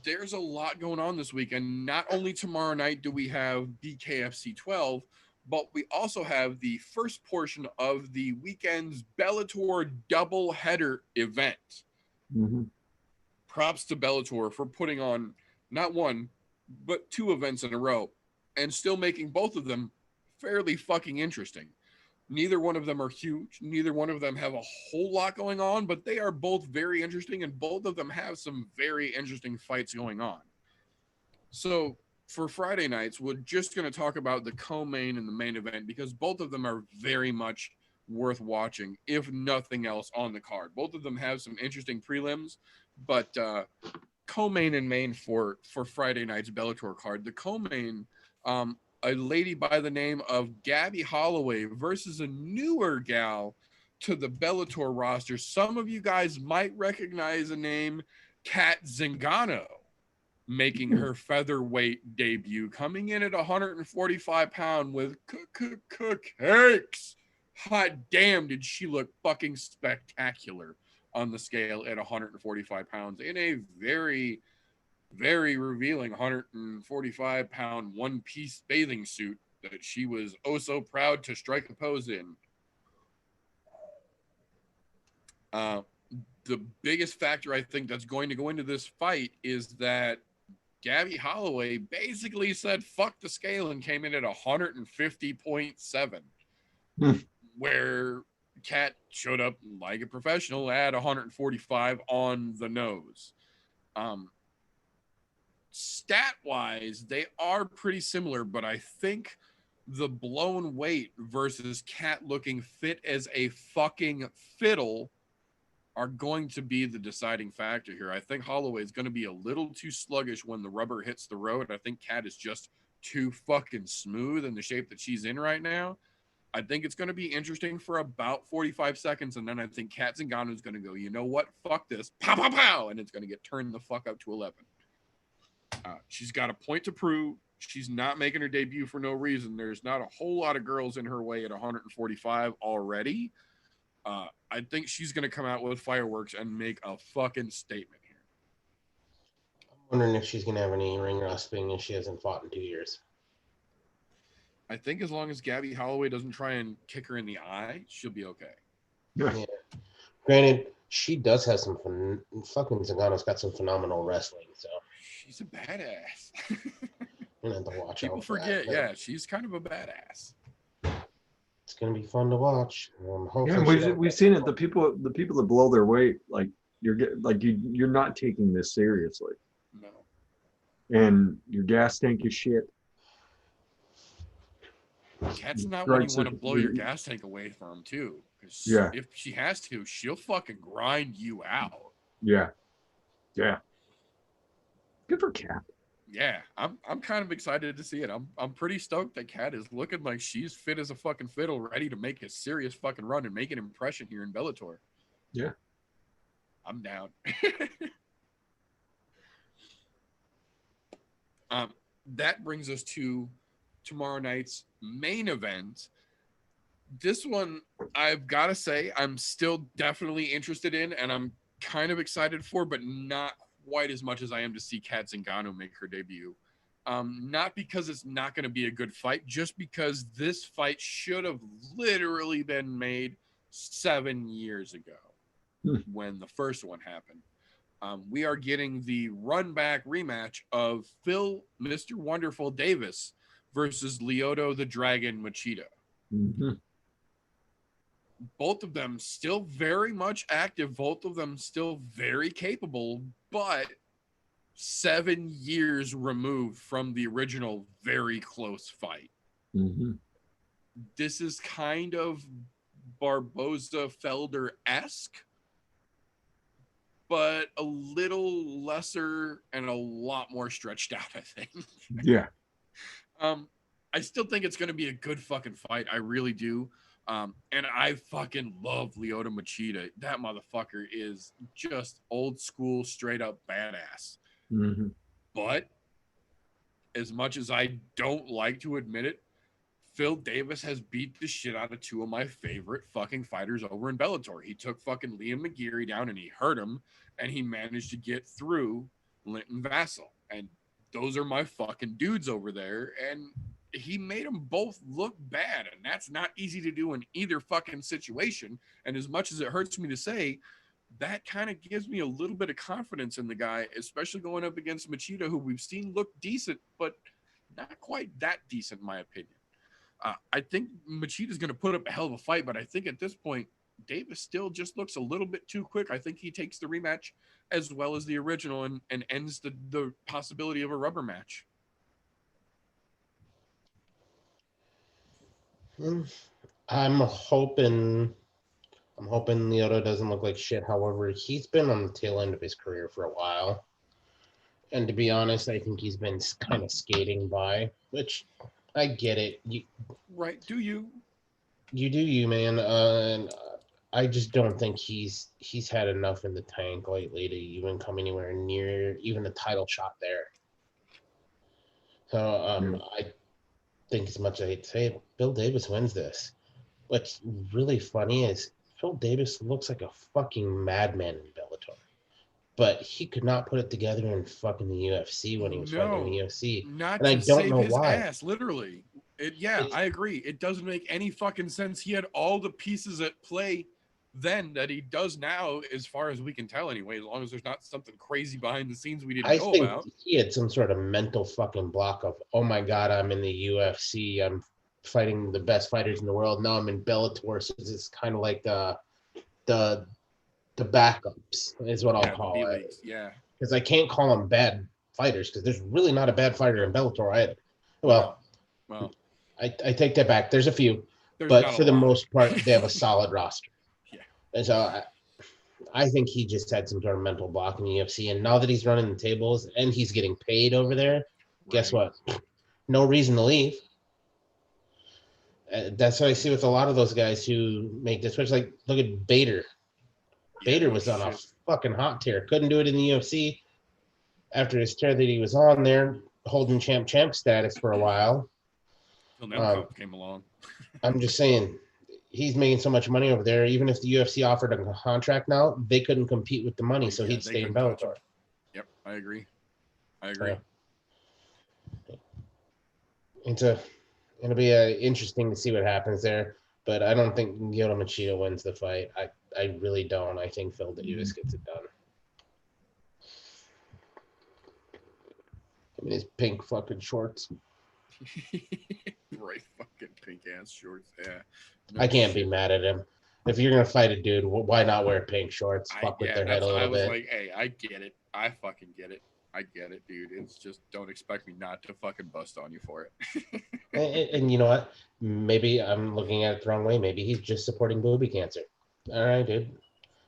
there's a lot going on this weekend. Not only tomorrow night do we have BKFC 12, but we also have the first portion of the weekend's Bellator doubleheader event. Mm-hmm. Props to Bellator for putting on not one, but 2 events in a row and still making both of them fairly fucking interesting. Neither one of them are huge. Neither one of them have a whole lot going on, but they are both very interesting, and both of them have some very interesting fights going on. So for Friday nights, we're just going to talk about the co-main and the main event because both of them are very much worth watching, if nothing else, on the card. Both of them have some interesting prelims, but co-main and main for Friday night's Bellator card. The co-main, a lady by the name of Gabby Holloway versus a newer gal to the Bellator roster. Some of you guys might recognize the name Kat Zingano, making her featherweight debut, coming in at 145 pounds with cakes. Hot damn, did she look fucking spectacular on the scale at 145 pounds in a very, very revealing 145-pound one-piece bathing suit that she was oh so proud to strike a pose in. The biggest factor I think that's going to go into this fight is that Gabby Holloway basically said fuck the scale and came in at 150.7, where Kat showed up like a professional at 145 on the nose. Stat-wise, they are pretty similar, but I think the blown weight versus Kat looking fit as a fucking fiddle are going to be the deciding factor here. I think Holloway is going to be a little too sluggish when the rubber hits the road. I think Kat is just too fucking smooth in the shape that she's in right now. I think it's going to be interesting for about 45 seconds, and then I think Kat Zingano is going to go, you know what? Fuck this. Pow, pow, pow! And it's going to get turned the fuck up to 11. She's got a point to prove. She's not making her debut for no reason. There's not a whole lot of girls in her way at 145 already. I think she's going to come out with fireworks and make a fucking statement here. I'm wondering if she's going to have any ring rustling if she hasn't fought in 2 years. I think as long as Gabby Holloway doesn't try and kick her in the eye, she'll be okay. Yeah. Granted, she does have some fucking Zagano's got some phenomenal wrestling, so she's a badass. I'm gonna have to watch. People forget, yeah, she's kind of a badass. It's gonna be fun to watch. Yeah, we've seen it. The people that blow their weight, like you're not taking this seriously. No. And your gas tank is shit. Kat's not when you want to blow your gas tank away from too. Yeah. If she has to, she'll fucking grind you out. Yeah. Yeah. Good for Kat. Yeah, I'm kind of excited to see it. I'm pretty stoked that Kat is looking like she's fit as a fucking fiddle, ready to make a serious fucking run and make an impression here in Bellator. Yeah. I'm down. That brings us to tomorrow night's main event. This one, I've got to say, I'm still definitely interested in, and I'm kind of excited for, but not quite as much as I am to see Kat Zingano make her debut. Not because it's not going to be a good fight, just because this fight should have literally been made 7 years ago when the first one happened. We are getting the run back rematch of Phil Mr. Wonderful Davis versus Lyoto the Dragon Machida. Mm-hmm. Both of them still very much active, both of them still very capable, but 7 years removed from the original very close fight. Mm-hmm. This is kind of Barboza Felder-esque, but a little lesser and a lot more stretched out, I think. Yeah. I still think it's going to be a good fucking fight. I really do. And I fucking love Lyoto Machida. That motherfucker is just old school, straight up badass. Mm-hmm. But as much as I don't like to admit it, Phil Davis has beat the shit out of two of my favorite fucking fighters over in Bellator. He took fucking Liam McGeary down and he hurt him, and he managed to get through Linton Vassell. And those are my fucking dudes over there. And he made them both look bad. And that's not easy to do in either fucking situation. And as much as it hurts me to say, that kind of gives me a little bit of confidence in the guy, especially going up against Machida, who we've seen look decent, but not quite that decent, in my opinion. I think Machida's going to put up a hell of a fight, but I think at this point, Davis still just looks a little bit too quick. I think he takes the rematch as well as the original and ends the possibility of a rubber match. I'm hoping Lyoto doesn't look like shit. However, he's been on the tail end of his career for a while. And to be honest, I think he's been kind of skating by, which I get it. Right. Do you? You do you, man. And I just don't think he's had enough in the tank lately to even come anywhere near even a title shot there. So I think, as much as I hate to say it, Phil Davis wins this. What's really funny is Phil Davis looks like a fucking madman in Bellator. But he could not put it together in fucking the UFC when he was fighting in the UFC. Not and I to don't save know his why. ass, literally. I agree. It doesn't make any fucking sense. He had all the pieces at play then that he does now, as far as we can tell anyway, as long as there's not something crazy behind the scenes we didn't know think about. he had some sort of mental fucking block of, oh my God, I'm in the UFC. I'm fighting the best fighters in the world. Now I'm in Bellator. So it's kind of like the backups is what I'll call it. Yeah. Because I can't call them bad fighters because there's really not a bad fighter in Bellator either. Well, I take that back. There's a few, but for the most part, they have a solid roster. Yeah. And so I think he just had some sort of mental block in the UFC. And now that he's running the tables and he's getting paid over there, guess what? No reason to leave. That's what I see with a lot of those guys who make this switch. Like, look at Bader. Bader was on a fucking hot tear. Couldn't do it in the UFC after his tear that he was on there, holding champ status for a while. Until came along. I'm just saying, he's making so much money over there. Even if the UFC offered him a contract now, they couldn't compete with the money, so he'd stay in Bellator. Yep, I agree. It'll be interesting to see what happens there, but I don't think Lyoto Machida wins the fight. I really don't. I think Phil Davis gets it done. I mean, his pink fucking shorts. Right, fucking pink ass shorts. Yeah. No, I can't be mad at him. If you're gonna fight a dude, why not wear pink shorts? Fuck with their head a little bit. I was like, hey, I get it. I fucking get it. I get it, dude. It's just, don't expect me not to fucking bust on you for it. and you know what? Maybe I'm looking at it the wrong way. Maybe he's just supporting booby cancer. All right, dude.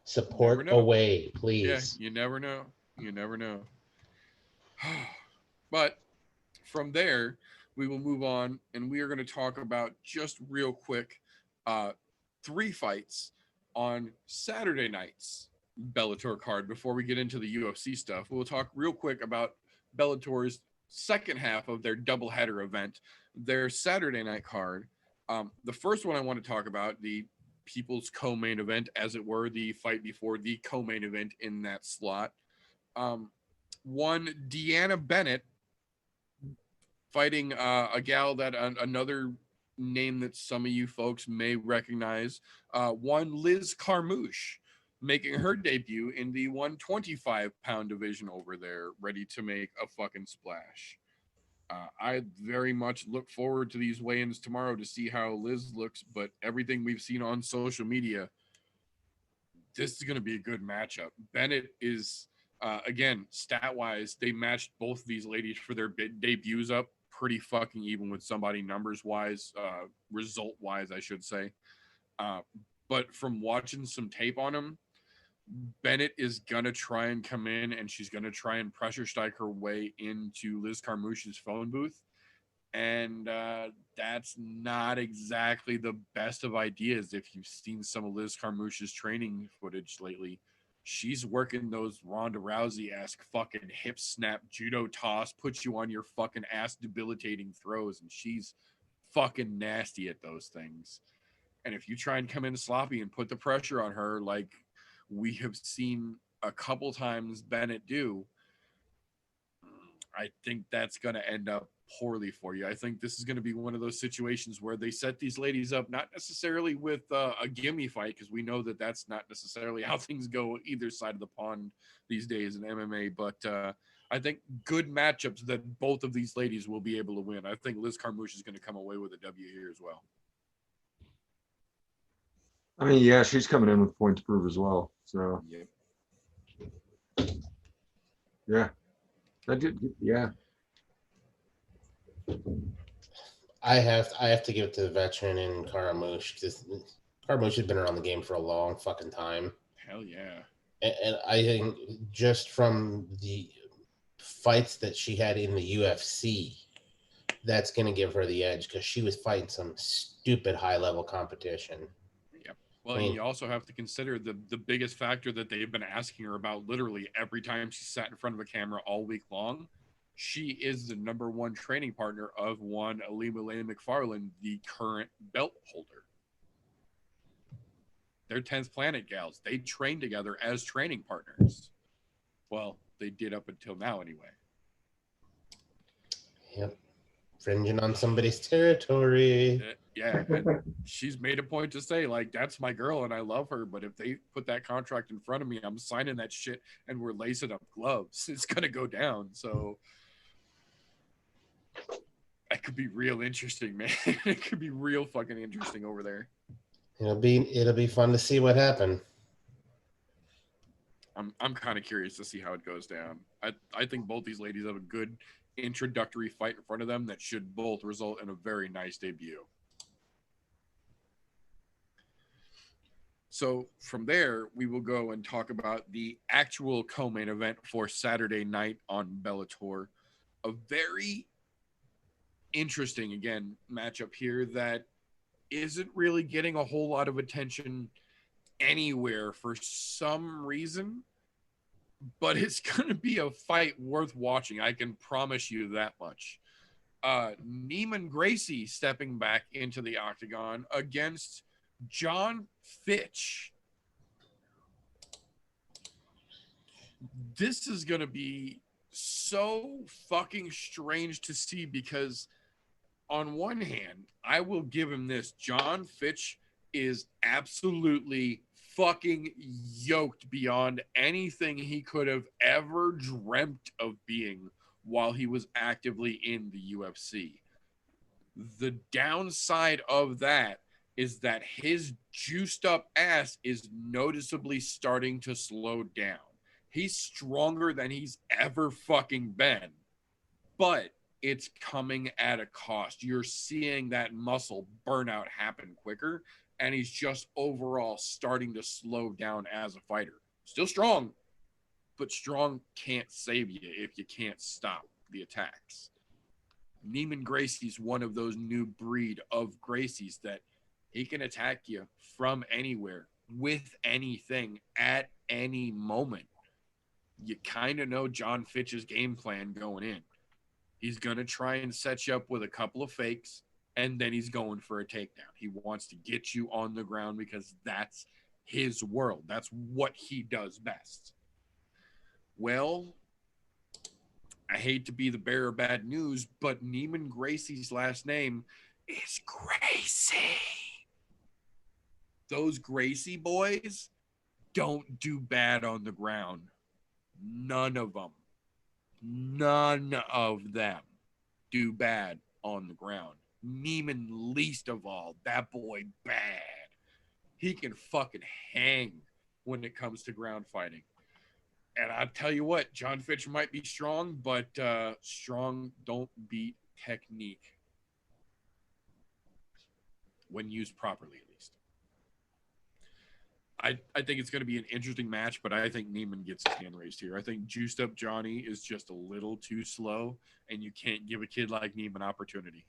Support away, please. Yeah, you never know. You never know. But from there, we will move on, and we are going to talk about, just real quick, 3 fights on Saturday night's Bellator card before we get into the UFC stuff. We'll talk real quick about Bellator's second half of their doubleheader event, their Saturday night card. The first one I want to talk about, the people's co-main event, as it were, the fight before the co-main event in that slot. One, Deanna Bennett fighting a gal that another name that some of you folks may recognize. One, Liz Carmouche making her debut in the 125-pound division over there, ready to make a fucking splash. I very much look forward to these weigh-ins tomorrow to see how Liz looks, but everything we've seen on social media, this is going to be a good matchup. Bennett is, again, stat-wise, they matched both of these ladies for their debuts up pretty fucking even with somebody numbers-wise, result-wise, I should say. But from watching some tape on him, Bennett is going to try and come in and she's going to try and pressure strike her way into Liz Carmouche's phone booth. And that's not exactly the best of ideas if you've seen some of Liz Carmouche's training footage lately. She's working those Ronda Rousey-esque fucking hip snap judo toss, put you on your fucking ass debilitating throws, and she's fucking nasty at those things. And if you try and come in sloppy and put the pressure on her like we have seen a couple times Bennett do, I think that's going to end up poorly for you. I think this is going to be one of those situations where they set these ladies up, not necessarily with a gimme fight, because we know that that's not necessarily how things go either side of the pond these days in MMA, but I think good matchups that both of these ladies will be able to win. I think Liz Carmouche is going to come away with a W here as well. I mean, yeah, she's coming in with point to prove as well. So, yeah. That did, yeah. I have to give it to the veteran in Carmouche, because Carmouche has been around the game for a long fucking time. Hell yeah. And I think just from the fights that she had in the UFC, that's going to give her the edge, because she was fighting some stupid high-level competition. Well, you also have to consider the biggest factor that they've been asking her about literally every time she sat in front of a camera all week long. She is the number one training partner of one Alima Lane McFarland, the current belt holder. They're 10th Planet gals. They train together as training partners. Well, they did up until now anyway. Yep. Fringing on somebody's territory. Yeah, she's made a point to say, like, that's my girl and I love her, but if they put that contract in front of me, I'm signing that shit and we're lacing up gloves. It's gonna go down. So that could be real interesting, man. It could be real fucking interesting over there. It'll be fun to see what happened. I'm kind of curious to see how it goes down. I think both these ladies have a good introductory fight in front of them that should both result in a very nice debut. So from there, we will go and talk about the actual co-main event for Saturday night on Bellator. A very interesting, again, matchup here that isn't really getting a whole lot of attention anywhere for some reason, but it's going to be a fight worth watching. I can promise you that much. Neiman Gracie stepping back into the octagon against John Fitch. This is going to be so fucking strange to see because on one hand, I will give him this. John Fitch is absolutely fucking yoked beyond anything he could have ever dreamt of being while he was actively in the UFC. The downside of that is that his juiced up ass is noticeably starting to slow down. He's stronger than he's ever fucking been, but it's coming at a cost. You're seeing that muscle burnout happen quicker, and he's just overall starting to slow down as a fighter. Still strong, but strong can't save you if you can't stop the attacks. Neiman Gracie's one of those new breed of Gracies that he can attack you from anywhere, with anything, at any moment. You kind of know John Fitch's game plan going in. He's going to try and set you up with a couple of fakes, and then he's going for a takedown. He wants to get you on the ground because that's his world. That's what he does best. Well, I hate to be the bearer of bad news, but Neiman Gracie's last name is Gracie. Those Gracie boys don't do bad on the ground. None of them. None of them do bad on the ground. Neiman least of all. That boy bad. He can fucking hang when it comes to ground fighting. And I tell you what, John Fitch might be strong, but strong don't beat technique. When used properly, at least. I think it's going to be an interesting match, but I think Neiman gets his hand raised here. I think Juiced Up Johnny is just a little too slow, and you can't give a kid like Neiman opportunity.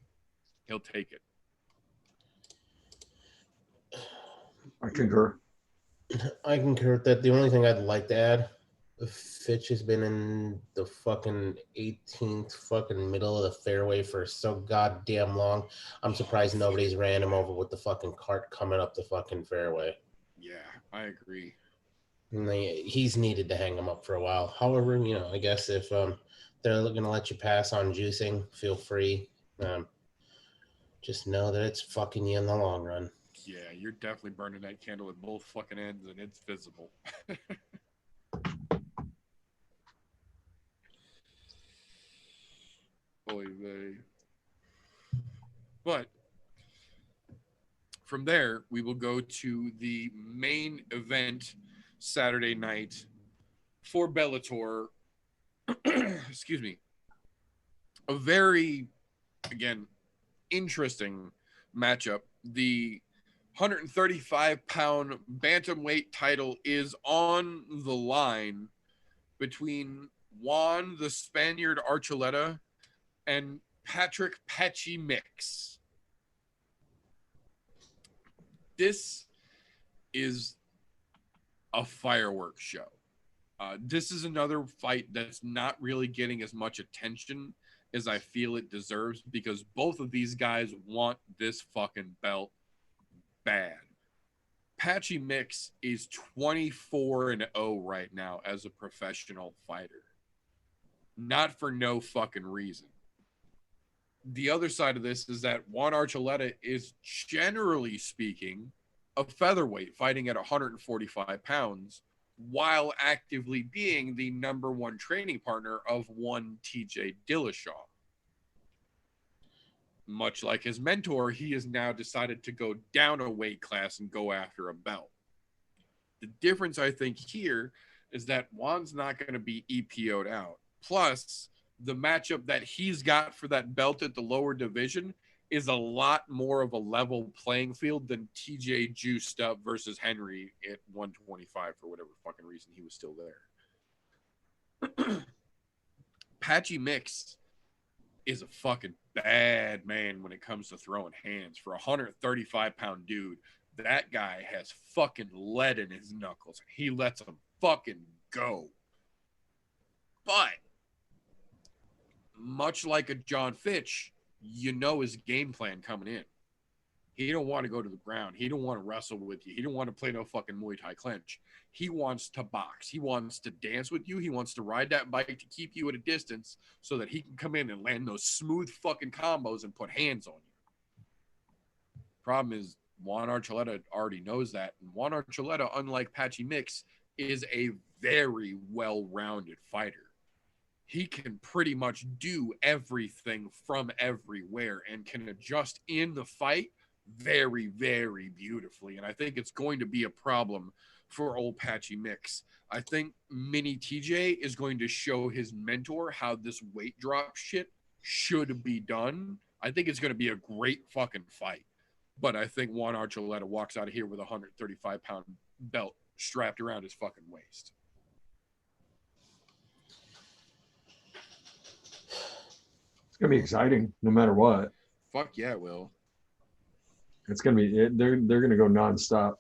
He'll take it. I concur. I concur with that. The only thing I'd like to add, Fitch has been in the fucking 18th fucking middle of the fairway for so goddamn long. I'm surprised nobody's ran him over with the fucking cart coming up the fucking fairway. Yeah, I agree. And he's needed to hang him up for a while. However, I guess if they're going to let you pass on juicing, feel free. Just know that it's fucking you in the long run. Yeah, you're definitely burning that candle at both fucking ends, and it's visible. Oy vey. But from there, we will go to the main event Saturday night for Bellator. Excuse me. A very, again, interesting matchup. The 135-pound bantamweight title is on the line between Juan the Spaniard Archuleta and Patrick Patchy Mix. This is a fireworks show. This is another fight that's not really getting as much attention as I feel it deserves, because both of these guys want this fucking belt bad. Patchy Mix is 24-0 right now as a professional fighter. Not for no fucking reason. The other side of this is that Juan Archuleta is, generally speaking, a featherweight fighting at 145 pounds while actively being the number one training partner of one TJ Dillashaw. Much like his mentor, he has now decided to go down a weight class and go after a belt. The difference, I think, here is that Juan's not going to be EPO'd out. Plus, the matchup that he's got for that belt at the lower division is a lot more of a level playing field than TJ Juiced Up versus Henry at 125 for whatever fucking reason he was still there. Patchy Mix is a fucking bad man when it comes to throwing hands. For a 135-pound dude, that guy has fucking lead in his knuckles. He lets them fucking go. But much like a John Fitch, you know his game plan coming in. He don't want to go to the ground. He don't want to wrestle with you. He don't want to play no fucking Muay Thai clinch. He wants to box. He wants to dance with you. He wants to ride that bike to keep you at a distance so that he can come in and land those smooth fucking combos and put hands on you. Problem is, Juan Archuleta already knows that. And Juan Archuleta, unlike Patchy Mix, is a very well-rounded fighter. He can pretty much do everything from everywhere and can adjust in the fight very, very beautifully. And I think it's going to be a problem for old Patchy Mix. I think Mini TJ is going to show his mentor how this weight drop shit should be done. I think it's going to be a great fucking fight. But I think Juan Archuleta walks out of here with a 135-pound belt strapped around his fucking waist. It's gonna be exciting, no matter what. Fuck yeah, it will. It's gonna be. They're gonna go nonstop.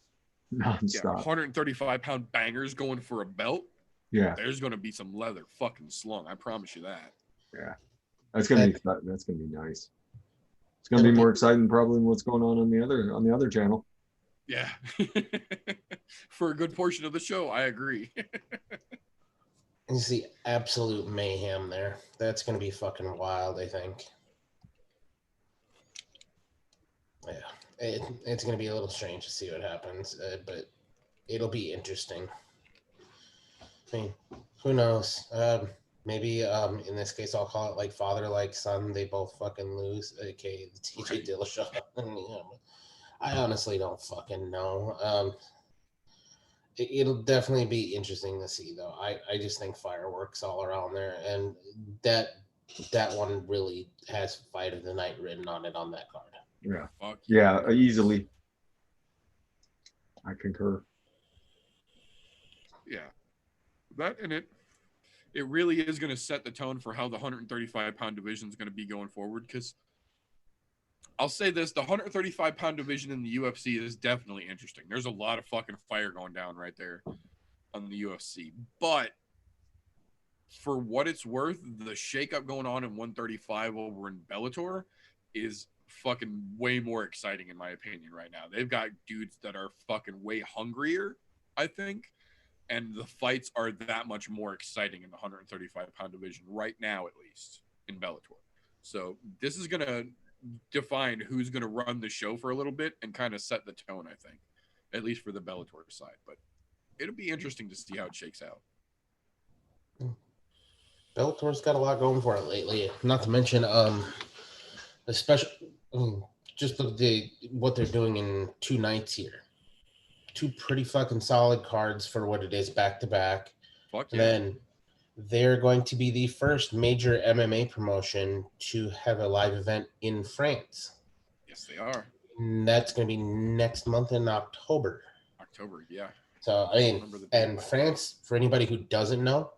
Yeah, 135-pound bangers going for a belt. Yeah, There's going to be some leather fucking slung. I promise you that. yeah. That's gonna be nice. It's gonna be more exciting probably than what's going on the other channel. Yeah. For a good portion of the show, I agree. It's the absolute mayhem there. That's going to be fucking wild, I think. Yeah. It's going to be a little strange to see what happens, but it'll be interesting. I mean, who knows? Maybe in this case, I'll call it like father, like son. They both fucking lose, aka the TJ Dillashaw. I honestly don't fucking know. It'll definitely be interesting to see, though. I just think fireworks all around there, and that one really has fight of the night written on it on that card. Yeah. Fuck Yeah, easily. I concur. Yeah. That and it really is going to set the tone for how the 135-pound division is going to be going forward. Because I'll say this, the 135-pound division in the UFC is definitely interesting. There's a lot of fucking fire going down right there on the UFC. But for what it's worth, the shakeup going on in 135 over in Bellator is fucking way more exciting in my opinion right now. They've got dudes that are fucking way hungrier, I think. And the fights are that much more exciting in the 135-pound division right now, at least in Bellator. So this is going to define who's going to run the show for a little bit and kind of set the tone, I think, at least for the Bellator side. But it'll be interesting to see how it shakes out. Bellator's got a lot going for it lately. Not to mention, especially just look at what they're doing in 2 nights here. 2 pretty fucking solid cards for what it is, back to back. Fuck yeah. And then they're going to be the first major MMA promotion to have a live event in France. Yes, they are. And that's going to be next month in October. October, yeah. So, I mean, and France, for anybody who doesn't know,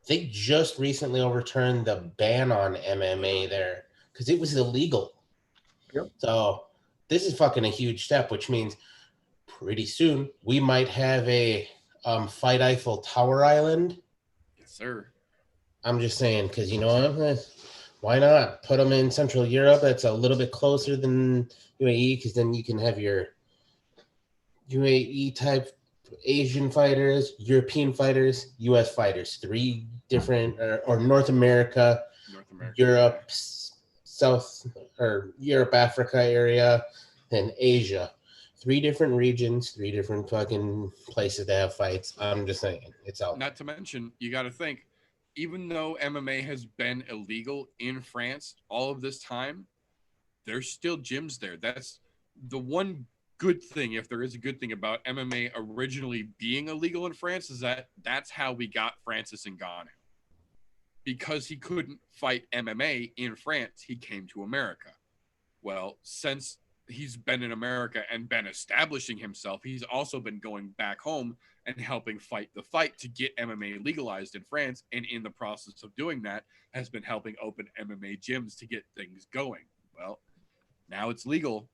they just recently overturned the ban on MMA there because it was illegal. Yep. So, this is fucking a huge step, which means pretty soon we might have a Fight Eiffel Tower Island. Yes, sir. I'm just saying, because why not put them in Central Europe? That's a little bit closer than UAE, because then you can have your UAE type Asian fighters, European fighters, US fighters, 3 different, or North America, Europe, South or Europe, Africa area, and Asia. 3 different regions, 3 different fucking places to have fights. I'm just saying, it's out. Not to mention, you got to think, even though MMA has been illegal in France all of this time, there's still gyms there. That's the one good thing, if there is a good thing about MMA originally being illegal in France, is that that's how we got Francis Ngannou. Because he couldn't fight MMA in France, he came to America. Well, since he's been in America and been establishing himself, he's also been going back home and helping fight the fight to get MMA legalized in France. And in the process of doing that, has been helping open MMA gyms to get things going. Well, now it's legal.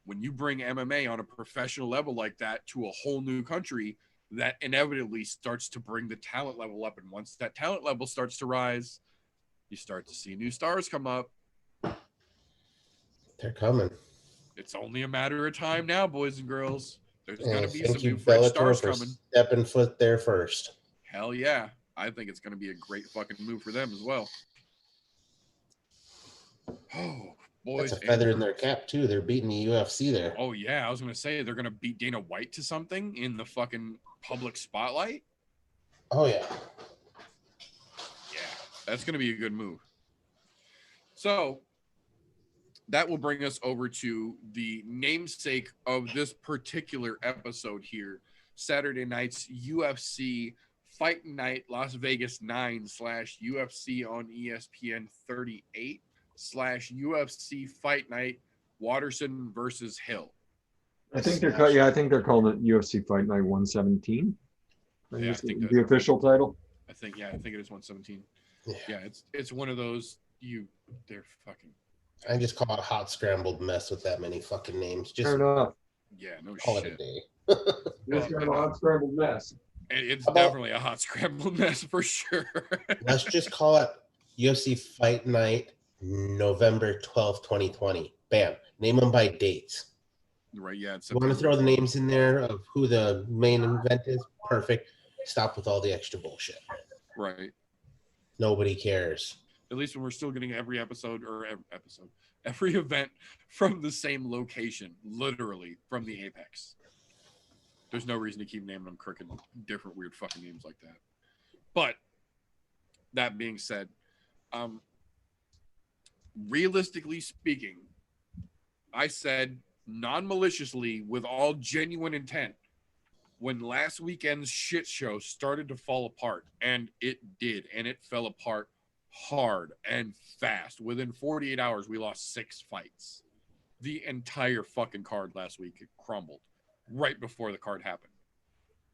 When you bring MMA on a professional level like that to a whole new country, that inevitably starts to bring the talent level up. And once that talent level starts to rise, you start to see new stars come up. They're coming. It's only a matter of time now, boys and girls. There's going to be some new French Bellator stars coming. Stepping foot there first. Hell yeah. I think it's going to be a great fucking move for them as well. Oh, boys. That's a feather in their cap, too. They're beating the UFC there. Oh, yeah. I was going to say they're going to beat Dana White to something in the fucking public spotlight. Oh, yeah. Yeah, that's going to be a good move. So that will bring us over to the namesake of this particular episode here. Saturday night's UFC Fight Night Las Vegas 9 / UFC on ESPN 38 / UFC Fight Night Waterson versus Hill. I think they're calling it UFC Fight Night 117. Yeah, I think the official title. I think it is 117. Yeah, it's one of those they're fucking. I just call it a hot scrambled mess with that many fucking names. Just fair enough. Yeah, no call shit. It a day. It's kind of a hot scrambled mess. It's definitely a hot scrambled mess for sure. Let's just call it UFC Fight Night November 12th, 2020. Bam. Name them by dates. Right, yeah. You want to throw the names in there of who the main event is? Perfect. Stop with all the extra bullshit. Right. Nobody cares. At least when we're still getting every event from the same location, literally from the Apex. There's no reason to keep naming them crooked, different, weird fucking names like that. But that being said, realistically speaking, I said non-maliciously with all genuine intent when last weekend's shit show started to fall apart, and it did, and it fell apart hard and fast. Within 48 hours, we lost 6 fights. The entire fucking card last week crumbled right before the card happened.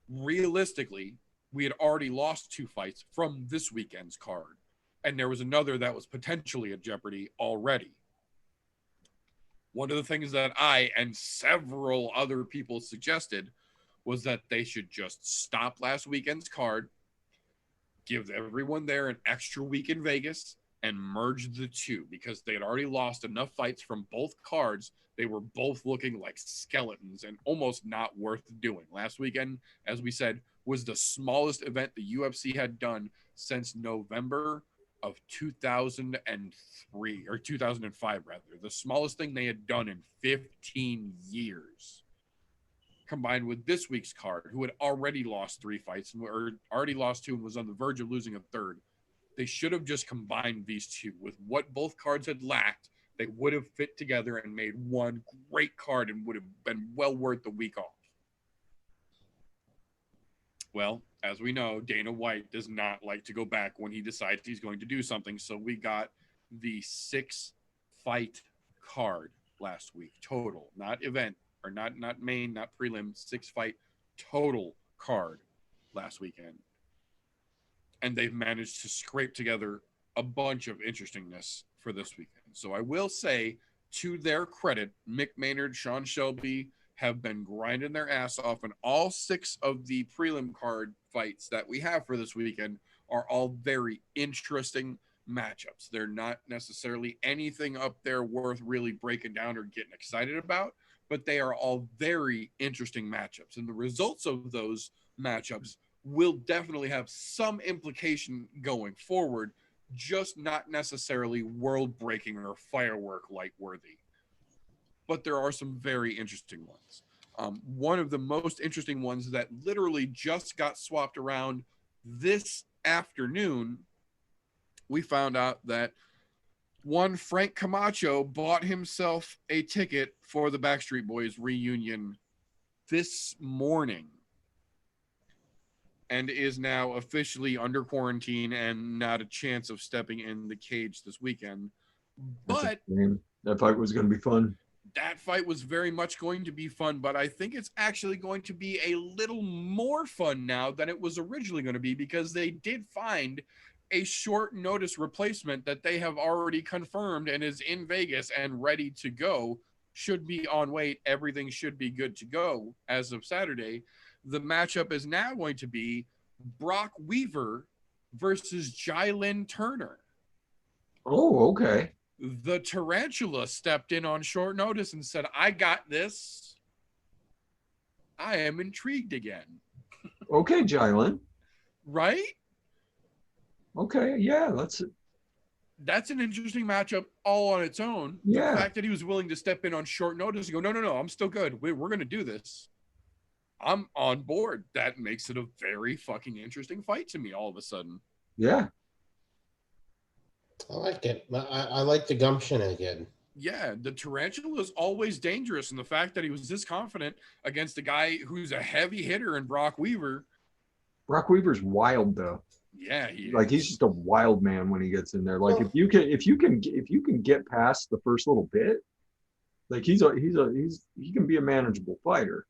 Realistically, we had already lost 2 fights from this weekend's card, and there was another that was potentially at jeopardy already. One of the things that I and several other people suggested was that they should just stop last weekend's card, give everyone there an extra week in Vegas, and merge the 2 because they had already lost enough fights from both cards. They were both looking like skeletons and almost not worth doing. Last weekend, as we said, was the smallest event the UFC had done since November of 2003 or 2005, rather. The smallest thing they had done in 15 years. Combined with this week's card, who had already lost 3 fights or already lost 2 and was on the verge of losing a third. They should have just combined these 2 with what both cards had lacked. They would have fit together and made one great card and would have been well worth the week off. Well, as we know, Dana White does not like to go back when he decides he's going to do something. So we got the 6-fight card last week, total, not event. Or not main, not prelim, 6-fight total card last weekend. And they've managed to scrape together a bunch of interestingness for this weekend. So I will say, to their credit, Mick Maynard, Sean Shelby have been grinding their ass off, and all 6 of the prelim card fights that we have for this weekend are all very interesting matchups. They're not necessarily anything up there worth really breaking down or getting excited about, but they are all very interesting matchups. And the results of those matchups will definitely have some implication going forward, just not necessarily world-breaking or firework-like worthy. But there are some very interesting ones. One of the most interesting ones that literally just got swapped around this afternoon, we found out that one Frank Camacho bought himself a ticket for the Backstreet Boys reunion this morning and is now officially under quarantine and not a chance of stepping in the cage this weekend. But that fight was going to be fun. That fight was very much going to be fun, but I think it's actually going to be a little more fun now than it was originally going to be, because they did find a short notice replacement that they have already confirmed and is in Vegas and ready to go. Should be on weight. Everything should be good to go as of Saturday. The matchup is now going to be Brock Weaver versus Jylin Turner. Oh, okay. The Tarantula stepped in on short notice and said, I got this. I am intrigued again. Okay, Jylin. Right? Okay, yeah, that's an interesting matchup all on its own. Yeah. The fact that he was willing to step in on short notice and go, no, I'm still good. We're going to do this. I'm on board. That makes it a very fucking interesting fight to me all of a sudden. Yeah. I like it. I like the gumption again. Yeah, the Tarantula is always dangerous, and the fact that he was this confident against a guy who's a heavy hitter in Brock Weaver. Brock Weaver's wild though. Yeah, he's just a wild man when he gets in there. Like, if you can get past the first little bit, like he can be a manageable fighter.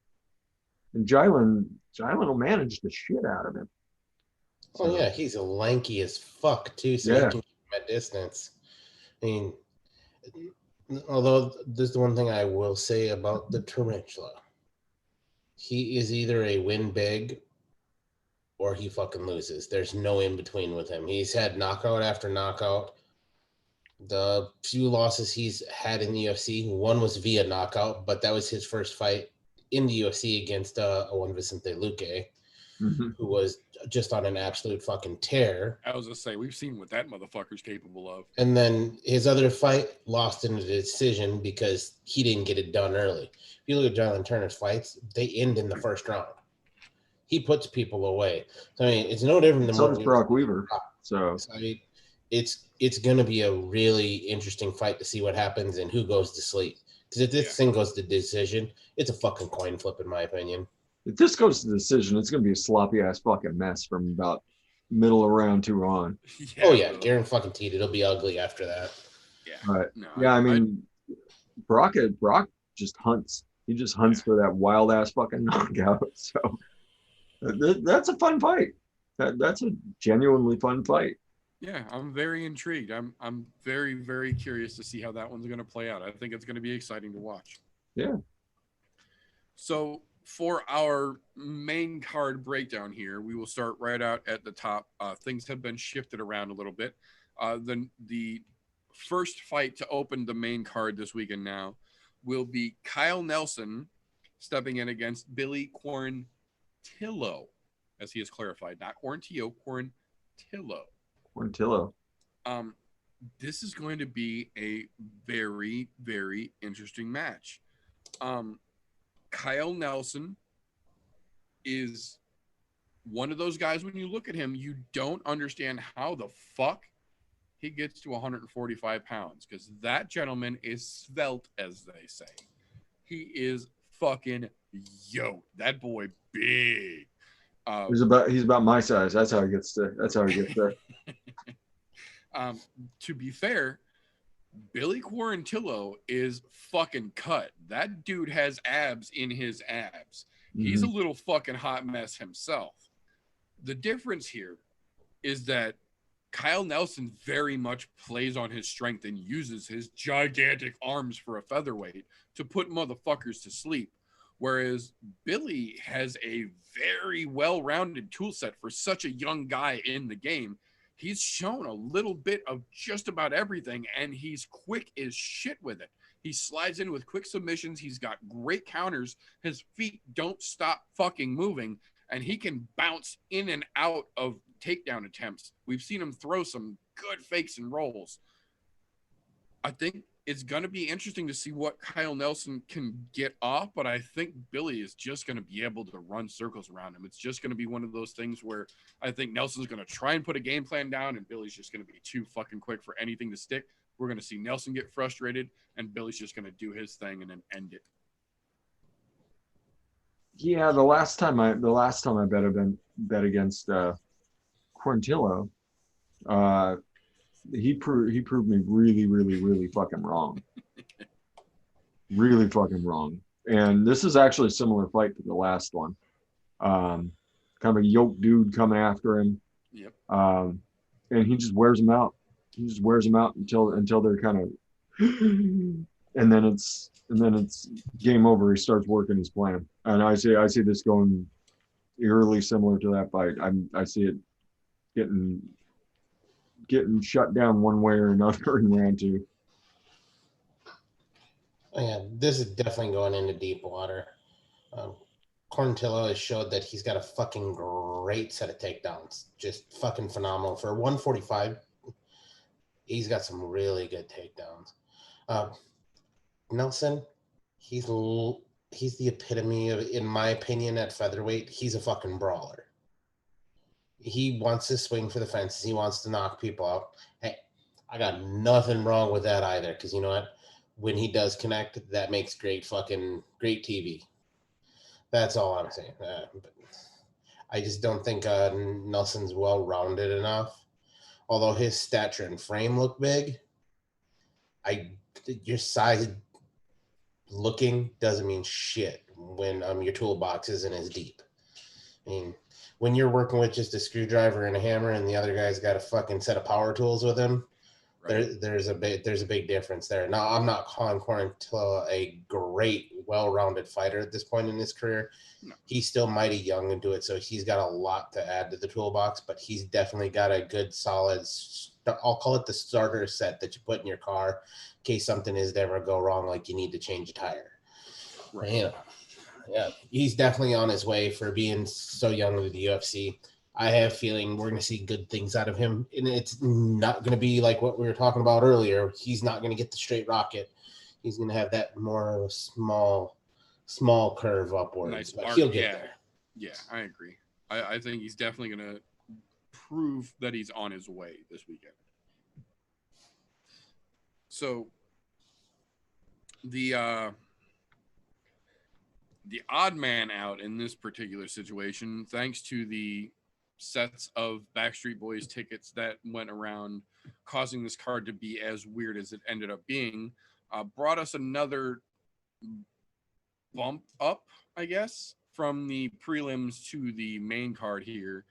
And Jylin will manage the shit out of him. Oh yeah, he's lanky as fuck too, so he can keep him at distance. I mean, although there's the one thing I will say about the Tarantula. He is either a win big or he fucking loses. There's no in between with him. He's had knockout after knockout. The few losses he's had in the UFC, one was via knockout, but that was his first fight in the UFC against Juan Vicente Luque. Mhm. who was just on an absolute fucking tear. I was gonna say we've seen what that motherfucker's capable of. And then his other fight lost in a decision because he didn't get it done early. If you look at Jonathan Turner's fights, they end in the first round. He puts people away. So, I mean, it's no different than So what does Brock Weaver. So I mean, it's going to be a really interesting fight to see what happens and who goes to sleep. Because if this thing goes to decision, it's a fucking coin flip, in my opinion. if this goes to decision, it's going to be a sloppy ass fucking mess from about middle of round 2 on. Oh yeah, guaranteed it'll be ugly after that. Yeah. But No, yeah, I mean, Brock just hunts. He just hunts for that wild ass fucking knockout. So that's a fun fight. That's a genuinely fun fight. Yeah, I'm very intrigued. I'm very, very curious to see how that one's going to play out. I think it's going to be exciting to watch. Yeah. So for our main card breakdown here, we will start right out at the top. Things have been shifted around a little bit. The first fight to open the main card this weekend now will be Kyle Nelson stepping in against Billy Quarantillo, as he has clarified, not Quarantillo, Quarantillo. Quarantillo. This is going to be a very, very interesting match. Kyle Nelson is one of those guys, when you look at him, you don't understand how the fuck he gets to 145 pounds, because that gentleman is svelte, as they say. He is fucking yoked. That boy big. He's about my size. That's how he gets there. To be fair, Billy Quarantillo is fucking cut. That dude has abs in his abs. He's a little fucking hot mess himself. The difference here is that Kyle Nelson very much plays on his strength and uses his gigantic arms for a featherweight to put motherfuckers to sleep. Whereas Billy has a very well-rounded tool set for such a young guy in the game. He's shown a little bit of just about everything, and he's quick as shit with it. He slides in with quick submissions. He's got great counters. His feet don't stop fucking moving, and he can bounce in and out of takedown attempts. We've seen him throw some good fakes and rolls. I think it's going to be interesting to see what Kyle Nelson can get off, but I think Billy is just going to be able to run circles around him. It's just going to be one of those things where I think Nelson's going to try and put a game plan down, and Billy's just going to be too fucking quick for anything to stick. We're going to see Nelson get frustrated, and Billy's just going to do his thing and then end it. Yeah, the last time I bet against Quarantillo, he proved me really, really, really fucking wrong. Really fucking wrong. And this is actually a similar fight to the last one. Kind of a yoked dude coming after him. Yep. And he just wears him out. He just wears them out until they're kind of, and then it's game over. He starts working his plan, and I see this going eerily similar to that fight. I see it getting shut down one way or another in round 2. Yeah, this is definitely going into deep water. Quarantillo has showed that he's got a fucking great set of takedowns. Just fucking phenomenal. For 145, he's got some really good takedowns. Nelson, he's the epitome of, in my opinion, at featherweight, he's a fucking brawler. He wants to swing for the fences. He wants to knock people out. Hey, I got nothing wrong with that either, because you know what? When he does connect, that makes great TV. That's all I'm saying. But I just don't think Nelson's well-rounded enough. Although his stature and frame look big, your size looking doesn't mean shit when your toolbox isn't as deep. I mean, when you're working with just a screwdriver and a hammer and the other guy's got a fucking set of power tools with him, right, there's a big difference there. Now, I'm not calling Quarantillo a great, well-rounded fighter at this point in his career. No. He's still mighty young into it, so he's got a lot to add to the toolbox, but he's definitely got a good, solid, I'll call it the starter set that you put in your car in case something is to ever go wrong, like you need to change a tire. Right. You know, Yeah, he's definitely on his way for being so young in the UFC. I have a feeling we're going to see good things out of him, and it's not going to be like what we were talking about earlier. He's not going to get the straight rocket. He's going to have that more of a small curve upwards, Nice but arc, he'll get yeah. there. Yeah, I agree. I think he's definitely going to prove that he's on his way this weekend. So the odd man out in this particular situation, thanks to the sets of Backstreet Boys tickets that went around, causing this card to be as weird as it ended up being, brought us another bump up, I guess, from the prelims to the main card here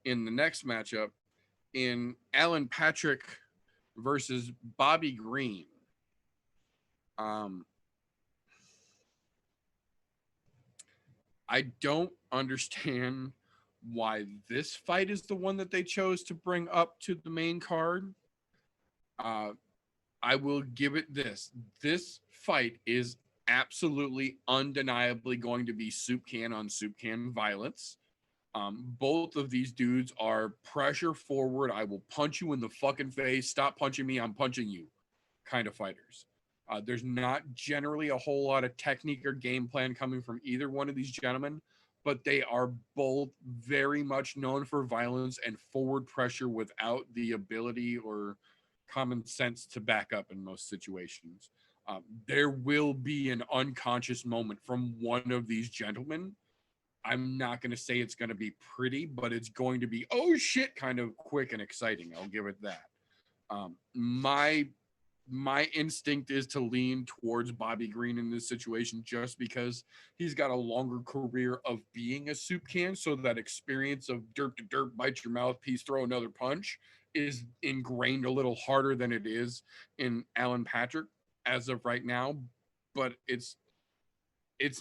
in the next matchup in Alan Patrick versus Bobby Green. I don't understand why this fight is the one that they chose to bring up to the main card. I will give it this. This fight is absolutely undeniably going to be soup can on soup can violence. Both of these dudes are pressure forward. I will punch you in the fucking face. Stop punching me. I'm punching you kind of fighters. There's not generally a whole lot of technique or game plan coming from either one of these gentlemen, but they are both very much known for violence and forward pressure without the ability or common sense to back up in most situations. There will be an unconscious moment from one of these gentlemen. I'm not going to say it's going to be pretty, but it's going to be, oh shit, kind of quick and exciting. I'll give it that. My instinct is to lean towards Bobby Green in this situation just because he's got a longer career of being a soup can. So that experience of derp to derp, bite your mouthpiece, throw another punch is ingrained a little harder than it is in Alan Patrick as of right now. But it's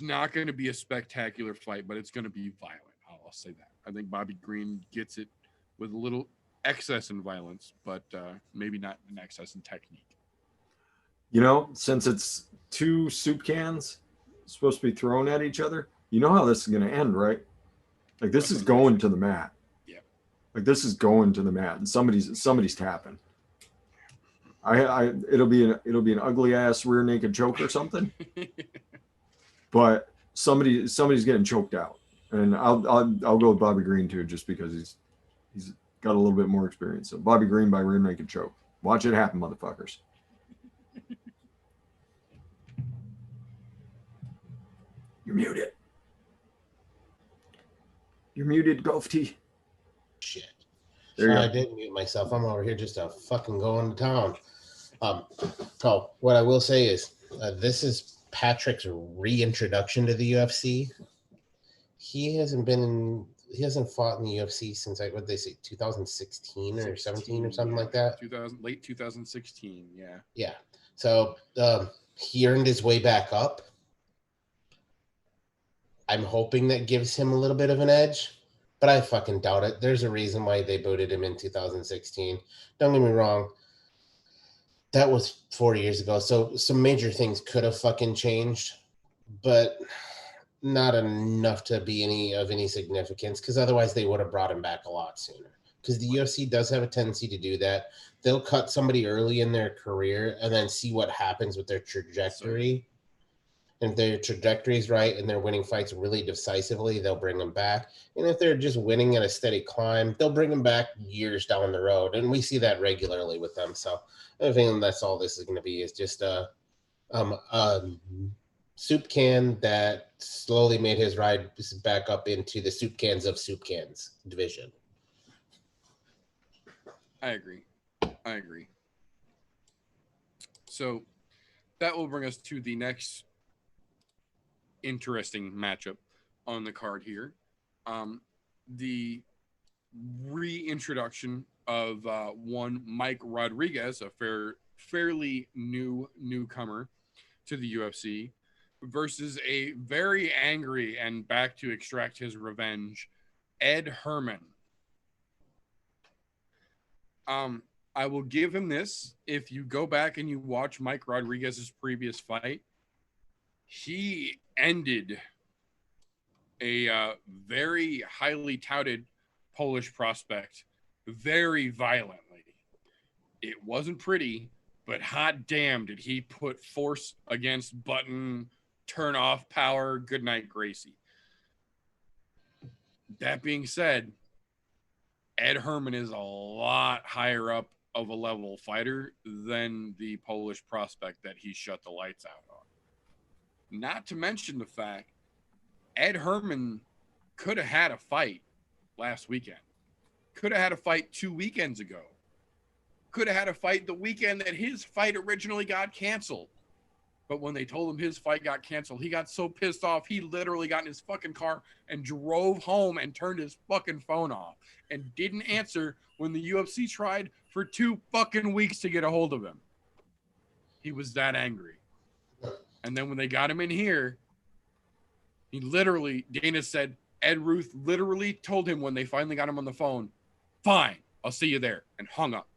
not going to be a spectacular fight, but it's going to be violent. I'll say that. I think Bobby Green gets it with a little excess in violence, but maybe not an excess in technique. You know, since it's two soup cans supposed to be thrown at each other, you know how this is going to end, right? Like this is going to the mat. Yeah. Like this is going to the mat, and somebody's tapping. It'll be an ugly ass rear naked choke or something. But somebody's getting choked out, and I'll go with Bobby Green too, just because he's got a little bit more experience. So Bobby Green by rear naked choke. Watch it happen, motherfuckers. You're muted. You're muted, Golf T. Shit. There you I go. did mute myself. I'm over here just fucking going to town. So what I will say is this is Patrick's reintroduction to the UFC. He hasn't fought in the UFC since what they say 2016 or 17 or something like that. Late 2016, yeah. Yeah. So he earned his way back up. I'm hoping that gives him a little bit of an edge, but I fucking doubt it. There's a reason why they booted him in 2016. Don't get me wrong. That was 4 years ago. So some major things could have fucking changed, but not enough to be any significance, because otherwise they would have brought him back a lot sooner. Because the UFC does have a tendency to do that. They'll cut somebody early in their career and then see what happens with their trajectory. And if their trajectory is right and they're winning fights really decisively, they'll bring them back. And if they're just winning at a steady climb, they'll bring them back years down the road. And we see that regularly with them. So I think that's all this is going to be, is just a soup can that slowly made his ride back up into the soup cans of soup cans division. I agree. So that will bring us to the next interesting matchup on the card here. The reintroduction of one Mike Rodriguez, a fairly newcomer to the UFC, versus a very angry and back to extract his revenge, Ed Herman. I will give him this. If you go back and you watch Mike Rodriguez's previous fight, he ended a very highly touted Polish prospect very violently. It wasn't pretty, but hot damn did he put force against button, turn off power, good night Gracie. That being said, Ed Herman is a lot higher up of a level fighter than the Polish prospect that he shut the lights out on. Not to mention the fact Ed Herman could have had a fight last weekend. Could have had a fight 2 weekends ago. Could have had a fight the weekend that his fight originally got canceled. But when they told him his fight got canceled, he got so pissed off, he literally got in his fucking car and drove home and turned his fucking phone off and didn't answer when the UFC tried for 2 fucking weeks to get a hold of him. He was that angry. And then when they got him in here, he literally, Dana said, Ed Ruth literally told him when they finally got him on the phone, fine, I'll see you there, and hung up.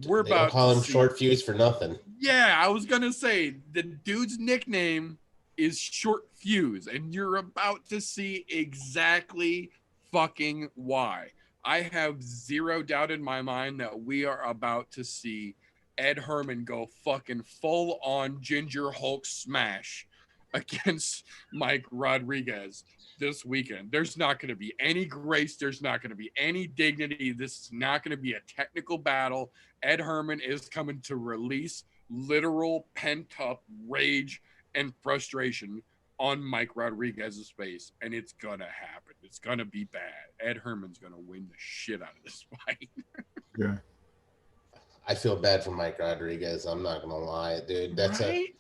We're They about don't call to him see. Short Fuse for nothing. Yeah, I was gonna say the dude's nickname is Short Fuse, and you're about to see exactly fucking why. I have zero doubt in my mind that we are about to see Ed Herman go fucking full on Ginger Hulk smash against Mike Rodriguez this weekend. There's not going to be any grace. There's not going to be any dignity. This is not going to be a technical battle. Ed Herman is coming to release literal pent-up rage and frustration on Mike Rodriguez's face, and it's going to happen. It's going to be bad. Ed Herman's going to win the shit out of this fight. Yeah. I feel bad for Mike Rodriguez. I'm not gonna lie, dude. That's right?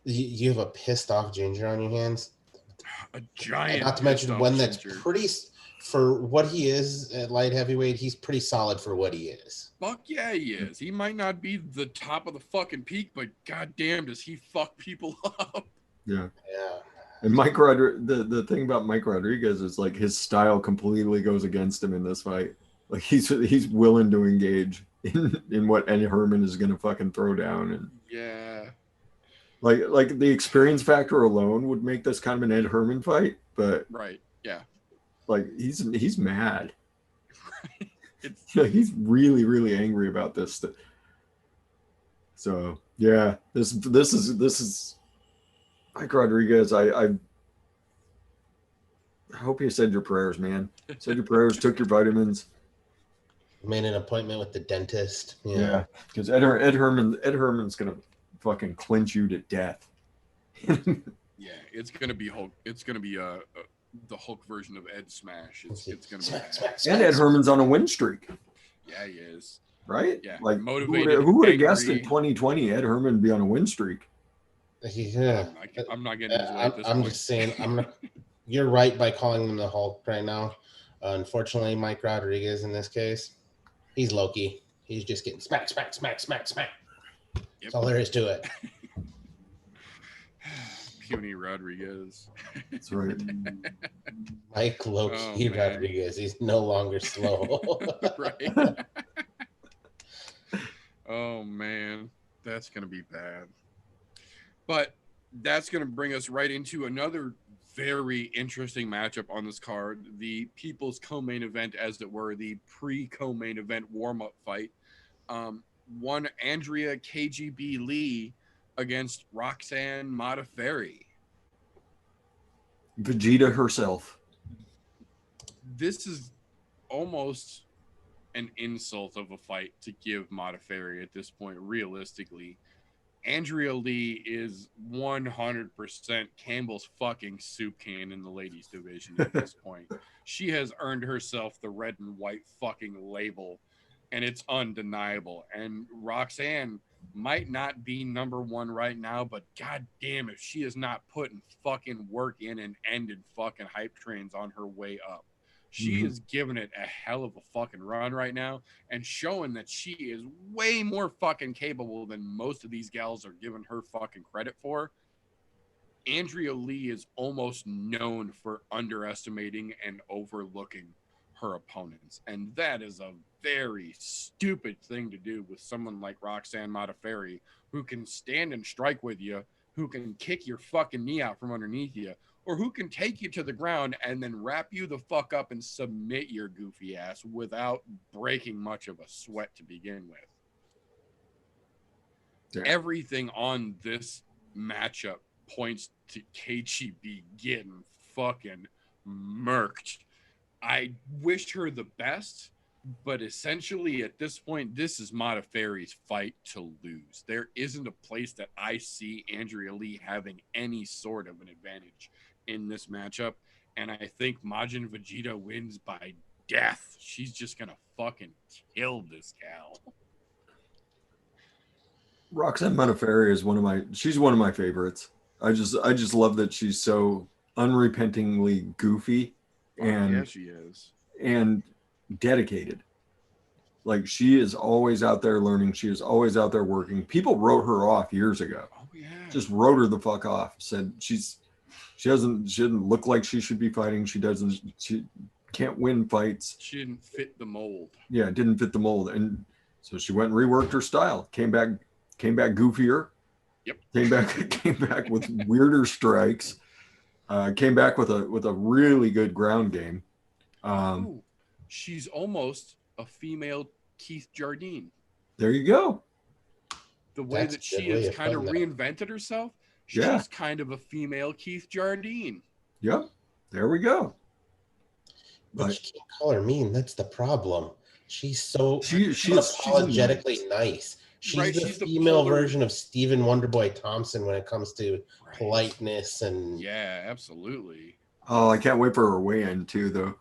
you have a pissed off Ginger on your hands. A giant. Not to mention one that's Ginger. pretty, for what he is at light heavyweight, he's pretty solid for what he is. Fuck yeah, he is. He might not be the top of the fucking peak, but goddamn, does he fuck people up? Yeah. Yeah. And Mike Rodriguez, the thing about Mike Rodriguez is like his style completely goes against him in this fight. Like he's willing to engage in what Ed Herman is gonna fucking throw down, and Yeah. like the experience factor alone would make this kind of an Ed Herman fight, but Right. Yeah. like he's mad. It's He's really angry about this. So yeah, this is Mike Rodriguez. I hope you said your prayers, man. Said your prayers, took your vitamins. Made an appointment with the dentist. Yeah, because Ed Herman's gonna fucking clinch you to death. yeah. It's gonna be Hulk. It's gonna be the Hulk version of Ed Smash. It's gonna be bad. And Ed Herman's on a win streak, Yeah, he is. right? Yeah, Like motivated, who would have guessed in angry. 2020 Ed Herman would be on a win streak? Yeah. I'm not getting his way at this I'm point. just saying. You're right by calling him the Hulk right now. Unfortunately, Mike Rodriguez in this case, he's Loki. He's just getting smack. Yep. That's all there is to it. Puny Rodriguez. That's right. Mike Loki Oh, man. Rodriguez. He's no longer slow. Right. Oh man, that's gonna be bad. But that's gonna bring us right into another very interesting matchup on this card, the People's Co-Main Event, as it were, the pre-co-main event warm-up fight. One Andrea KGB Lee against Roxanne Modafferi. Vegeta herself. This is almost an insult of a fight to give Modafferi at this point, realistically. Andrea Lee is 100% Campbell's fucking soup can in the ladies division at this point. She has earned herself the red and white fucking label, and it's undeniable. And Roxanne might not be number one right now, but goddamn if she is not putting fucking work in and ended fucking hype trains on her way up. She is giving it a hell of a fucking run right now and showing that she is way more fucking capable than most of these gals are giving her fucking credit for. Andrea Lee is almost known for underestimating and overlooking her opponents. And that is a very stupid thing to do with someone like Roxanne Modafferi, who can stand and strike with you who can kick your fucking knee out from underneath you, or who can take you to the ground and then wrap you the fuck up and submit your goofy ass without breaking much of a sweat to begin with. Yeah. Everything on this matchup points to KGB getting fucking murked. I wished her the best, but essentially at this point, this is Modafferi's fight to lose. There isn't a place that I see Andrea Lee having any sort of an advantage in this matchup, and I think Majin Vegeta wins by death. She's just gonna fucking kill this gal. Roxanne Modafferi is she's one of my favorites. I just love that she's so unrepentingly goofy and yeah, she is. And dedicated. Like, she is always out there learning. She is always out there working. People wrote her off years ago. Oh yeah. Just wrote her the fuck off. Said she didn't look like she should be fighting. She can't win fights. She didn't fit the mold. Yeah, didn't fit the mold. And so she went and reworked her style. Came back goofier. Yep. Came back with weirder strikes. Came back with a really good ground game. Ooh, she's almost a female Keith Jardine. There you go. The way that she has kind of reinvented herself, she's kind of a female Keith Jardine. Yep. There we go. But you can't call her mean. That's the problem. She's so she's unapologetically nice. She's the female version of Stephen Wonderboy Thompson when it comes to politeness and absolutely. Oh, I can't wait for her weigh-in too, though,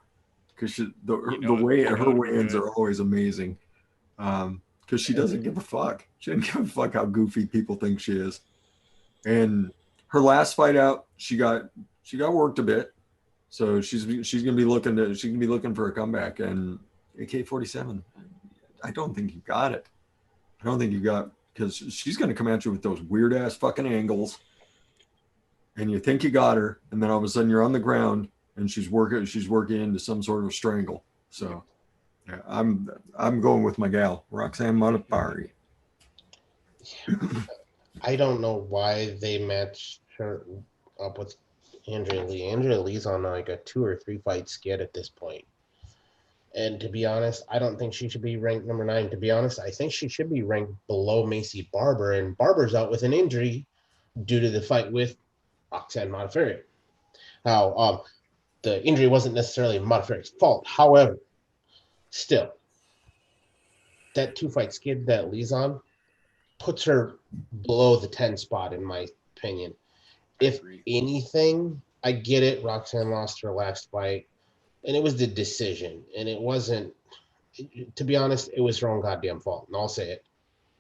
because her weigh-ins are always amazing. Because she doesn't give a fuck. She doesn't give a fuck how goofy people think she is. And her last fight out, she got worked a bit, so she's gonna be looking for a comeback. And AK-47, I don't think you got it. I don't think you got, because she's going to come at you with those weird ass fucking angles, and you think you got her, and then all of a sudden you're on the ground and she's working into some sort of strangle. So yeah, I'm going with my gal, Roxanne Modafferi. I don't know why they matched her up with Andrea Lee. Andrea Lee's on like a 2 or 3 fight skid at this point. And to be honest, I don't think she should be ranked number 9. To be honest, I think she should be ranked below Macy Barber, and Barber's out with an injury due to the fight with Roxanne Modafferi. Now, the injury wasn't necessarily Modafferi's fault. However, still, that 2-fight skid that Lee's on puts her below the 10 spot, in my opinion. If anything, I get it. Roxanne lost her last fight. And it was the decision, and it wasn't, to be honest, it was her own goddamn fault, and I'll say it,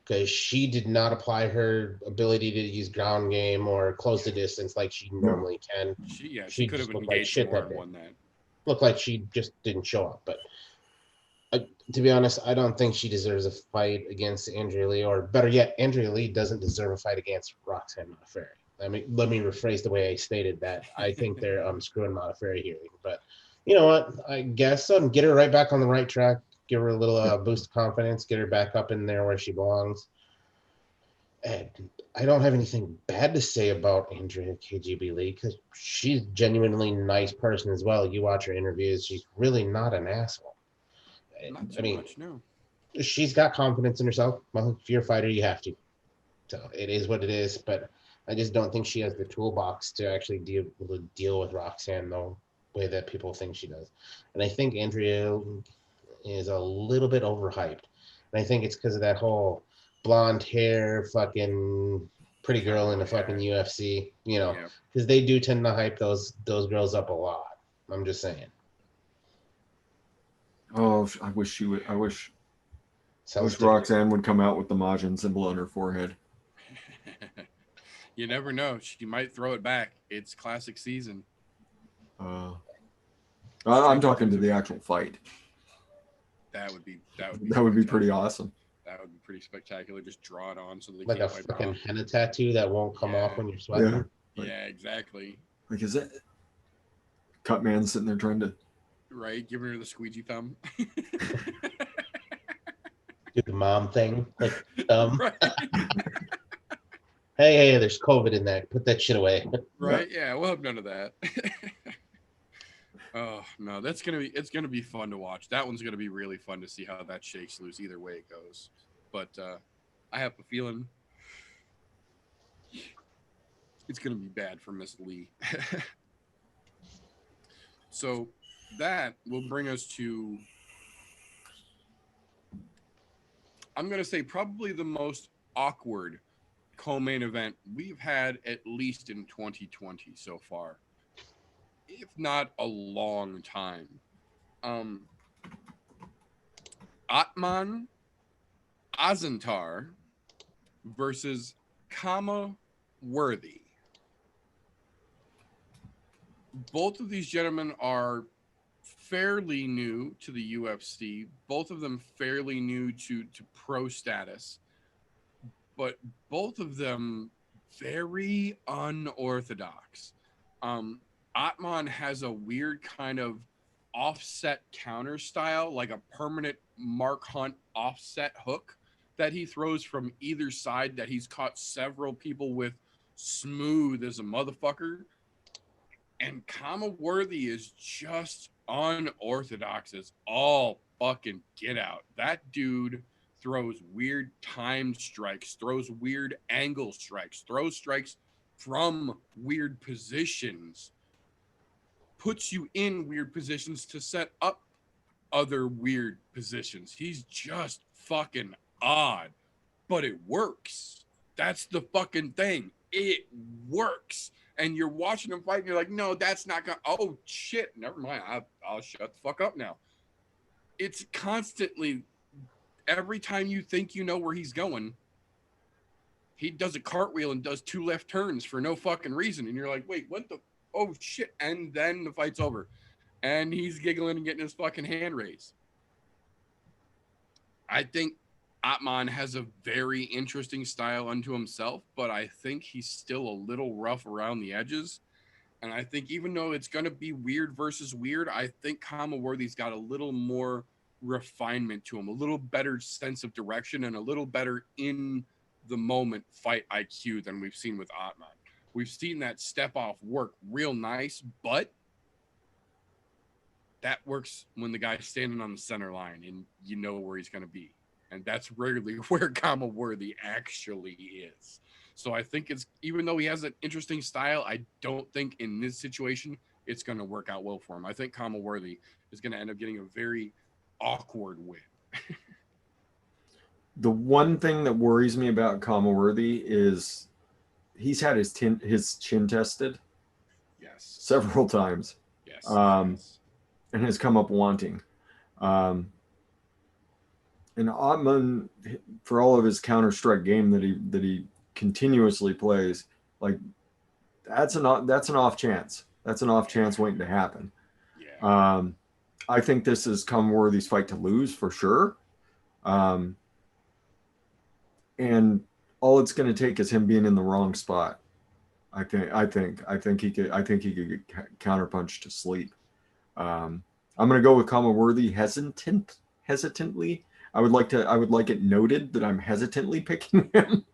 because she did not apply her ability to use ground game or close the distance like she normally can. She could have engaged more and won that. Looked like she just didn't show up, but to be honest, I don't think she deserves a fight against Andrea Lee, or better yet, Andrea Lee doesn't deserve a fight against Roxanne Modafferi. Let me rephrase the way I stated that. I think they're screwing Modafferi here, but you know what? I guess get her right back on the right track. Give her a little boost of confidence. Get her back up in there where she belongs. And I don't have anything bad to say about Andrea KGB Lee, because she's a genuinely nice person as well. You watch her interviews; she's really not an asshole. Not too much, no. She's got confidence in herself. Well, if you're a fighter, you have to. So it is what it is. But I just don't think she has the toolbox to actually deal with Roxanne though. Way that people think she does. And I think Andrea is a little bit overhyped. And I think it's because of that whole blonde hair fucking pretty girl in the fucking UFC, because they do tend to hype those girls up a lot. I'm just saying. Oh, I wish Roxanne would come out with the Majin symbol on her forehead. You never know. She might throw it back. It's classic season. I'm talking to the actual fight. That would be pretty awesome. That would be pretty spectacular. Just draw it on so they like a fucking henna tattoo that won't come off when you're sweating. Yeah, exactly. Like, is it Cut Man sitting there trying to giving her the squeegee thumb. Do the mom thing, like Right. Hey, there's COVID in that. Put that shit away. Right? Yeah, we'll have none of that. Oh no, it's gonna be fun to watch. That one's gonna be really fun to see how that shakes loose. Either way it goes, but I have a feeling it's gonna be bad for Miss Lee. So that will bring us to, I'm gonna say, probably the most awkward co-main event we've had at least in 2020 so far, if not a long time. Atman Azantar versus Kama Worthy. Both of these gentlemen are fairly new to the UFC. Both of them fairly new to pro status, but both of them very unorthodox. Atman has a weird kind of offset counter style, like a permanent Mark Hunt offset hook that he throws from either side that he's caught several people with smooth as a motherfucker. And Kama Worthy is just unorthodox as all fucking get out. That dude throws weird time strikes, throws weird angle strikes, throws strikes from weird positions, puts you in weird positions to set up other weird positions. He's just fucking odd, but it works. That's the fucking thing. It works. And you're watching him fight and you're like, no, that's not gonna, oh shit, never mind. I'll shut the fuck up now. It's constantly, every time you think you know where he's going, he does a cartwheel and does 2 left turns for no fucking reason. And you're like, wait, what the, oh shit. And then the fight's over. And he's giggling and getting his fucking hand raised. I think Atman has a very interesting style unto himself, but I think he's still a little rough around the edges. And I think even though it's going to be weird versus weird, I think Kama Worthy's got a little more refinement to him, a little better sense of direction, and a little better in the moment fight IQ than we've seen with Atman. We've seen that step off work real nice, but that works when the guy's standing on the center line and you know where he's going to be. And that's rarely where Kama Worthy actually is. So I think it's, even though he has an interesting style, I don't think in this situation it's going to work out well for him. I think Kama Worthy is going to end up getting a very awkward win. The one thing that worries me about Kama Worthy is he's had his chin tested Yes. several times. Yes. Yes. And has come up wanting. And Atman, for all of his counter-strike game that he continuously plays, like that's an off chance. That's an off chance waiting to happen. Yeah. I think this is Kama Worthy's fight to lose for sure. And all it's going to take is him being in the wrong spot. I think he could get counterpunched to sleep. I'm going to go with Kama Worthy hesitantly. I would like it noted that I'm hesitantly picking him.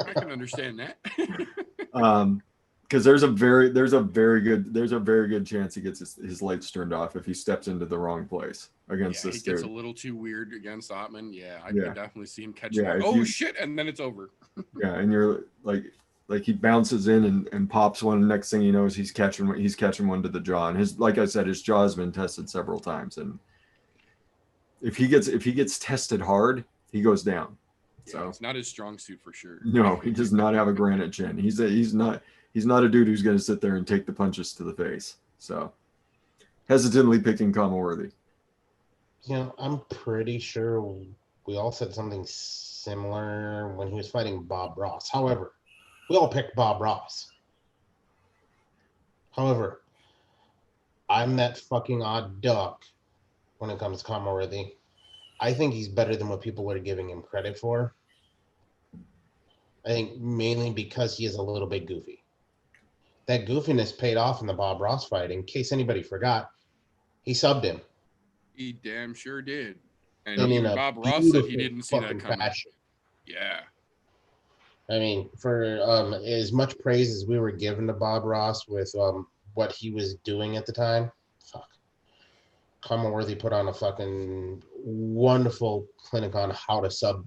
I can understand that. Because there's a very good chance he gets his lights turned off if he steps into the wrong place against this dude. He gets a little too weird against Atman. Yeah, I could definitely see him catching. Shit, and then it's over. Yeah, and you're like he bounces in and pops one. And next thing you know is he's catching one to the jaw. And his, like I said, his jaw has been tested several times. And if he gets tested hard, he goes down. Yeah, so it's not his strong suit for sure. No, he does not have a granite chin. He's not a dude who's going to sit there and take the punches to the face. So hesitantly picking Kama Worthy. You know, I'm pretty sure we all said something similar when he was fighting Bob Ross. However, we all picked Bob Ross. However, I'm that fucking odd duck when it comes to Kama Worthy. I think he's better than what people are giving him credit for. I think mainly because he is a little bit goofy. That goofiness paid off in the Bob Ross fight. In case anybody forgot, he subbed him. He damn sure did. And in even a Bob Ross said he beautiful didn't see that fucking coming. fashion. Yeah. I mean, for as much praise as we were given to Bob Ross with what he was doing at the time, fuck. Commonworthy put on a fucking wonderful clinic on how to sub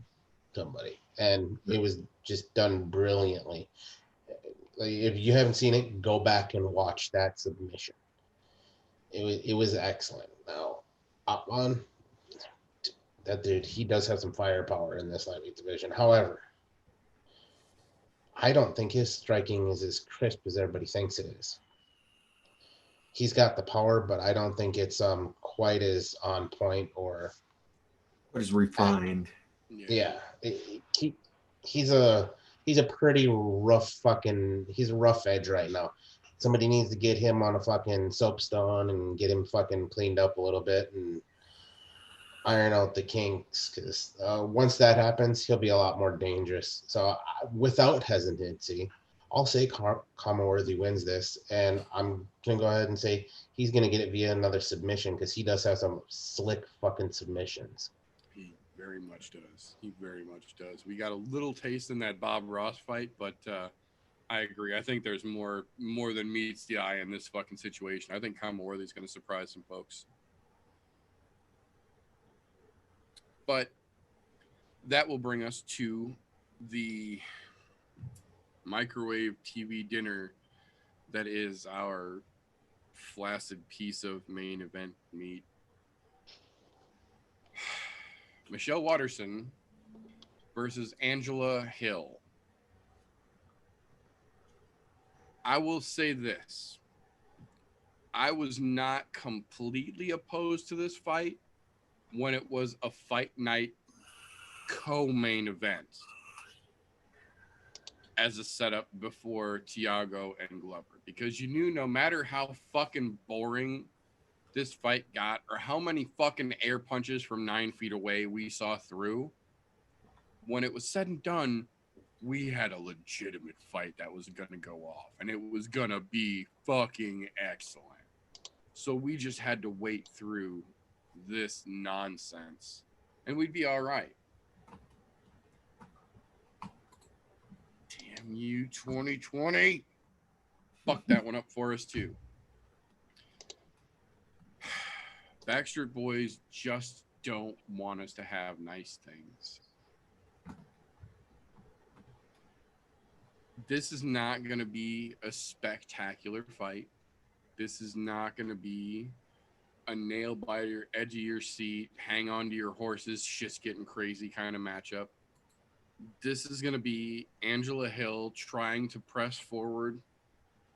somebody, and it was just done brilliantly. Like, if you haven't seen it, go back and watch that submission. It was excellent. Now, Atman, that dude, he does have some firepower in this lightweight division. However, I don't think his striking is as crisp as everybody thinks it is. He's got the power, but I don't think it's quite as on point or What is refined? yeah. He's a pretty rough he's a rough edge right now. Somebody needs to get him on a fucking soapstone and get him fucking cleaned up a little bit and iron out the kinks, because once that happens, he'll be a lot more dangerous. So without hesitancy, I'll say Commonworthy wins this, and I'm going to go ahead and say he's going to get it via another submission, because he does have some slick fucking submissions. He very much does. He very much does. We got a little taste in that Bob Ross fight, but I agree. I think there's more than meets the eye in this fucking situation. I think Commonworthy's going to surprise some folks. But that will bring us to the microwave TV dinner that is our flaccid piece of main event meat. Michelle Waterson versus Angela Hill. I will say this. I was not completely opposed to this fight when it was a fight night co-main event as a setup before Tiago and Glover, because you knew no matter how fucking boring this fight got or how many fucking air punches from 9 feet away we saw through, when it was said and done, we had a legitimate fight that was gonna go off, and it was gonna be fucking excellent. So we just had to wait through this nonsense and we'd be all right. Damn you, 2020. Fuck that one up for us too. Backstreet Boys just don't want us to have nice things. This is not going to be a spectacular fight. This is not going to be a nail biter, edge of your seat, hang on to your horses, shit's getting crazy kind of matchup. This is going to be Angela Hill trying to press forward.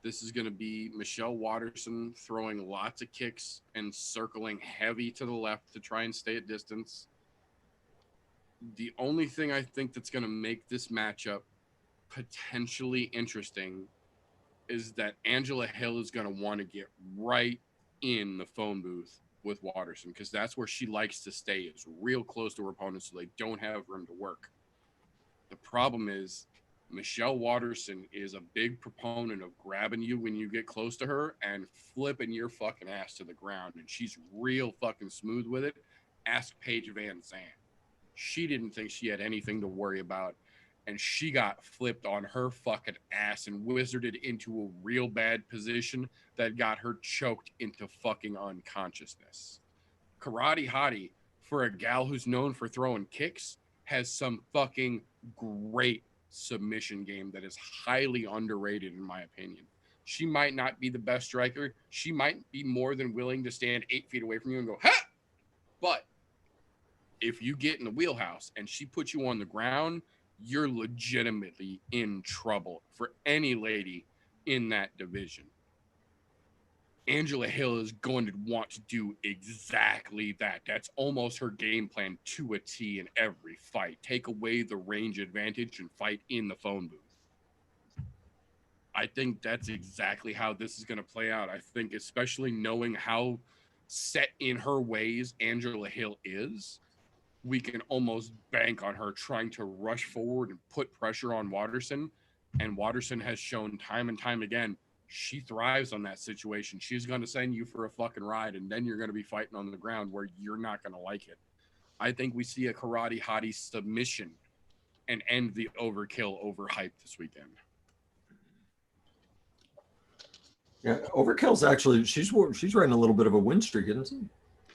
This is going to be Michelle Waterson throwing lots of kicks and circling heavy to the left to try and stay at distance. The only thing I think that's going to make this matchup potentially interesting is that Angela Hill is going to want to get right in the phone booth with Waterson, because that's where she likes to stay, is real close to her opponents so they don't have room to work. The problem is Michelle Waterson is a big proponent of grabbing you when you get close to her and flipping your fucking ass to the ground, and she's real fucking smooth with it. Ask Paige Van Zandt. She didn't think she had anything to worry about, and she got flipped on her fucking ass and wizarded into a real bad position that got her choked into fucking unconsciousness. Karate Hottie, for a gal who's known for throwing kicks, has some fucking great submission game that is highly underrated in my opinion. She might not be the best striker. She might be more than willing to stand 8 feet away from you and go, ha! But if you get in the wheelhouse and she puts you on the ground, you're legitimately in trouble for any lady in that division. Angela Hill is going to want to do exactly that. That's almost her game plan to a T in every fight. Take away the range advantage and fight in the phone booth. I think that's exactly how this is going to play out. I think especially knowing how set in her ways Angela Hill is, we can almost bank on her trying to rush forward and put pressure on Waterson. And Waterson has shown time and time again, she thrives on that situation. She's going to send you for a fucking ride, and then you're going to be fighting on the ground where you're not going to like it. I think we see a Karate Hottie submission and end the overkill overhype this weekend. Yeah, Overkill's actually she's riding a little bit of a win streak, isn't she?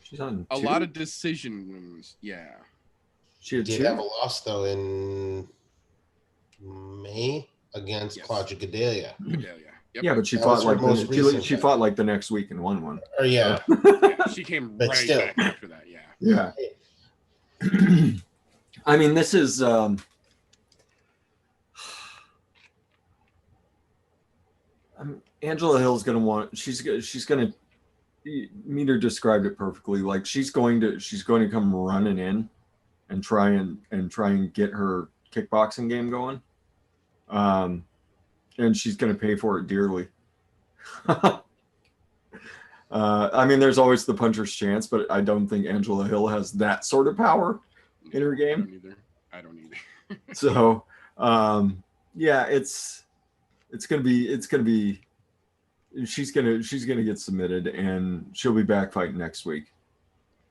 She's on A 2? lot of decision wins. Yeah. She had Did 2. have a loss though in May against Claudia Gadelia. Gadelia. Yep. Yeah, but she That fought was her like most recent she fight. fought like the next week and won one. Or yeah. Yeah, she came But right still. back after that. Yeah. Yeah. I mean, this is Angela Hill's gonna want. She's gonna. Meter described it perfectly. Like she's going to come running in, and try and get her kickboxing game going, and she's gonna pay for it dearly. I mean, there's always the puncher's chance, but I don't think Angela Hill has that sort of power in her game. I don't either. So, yeah, it's gonna be. She's gonna get submitted, and she'll be back fighting next week.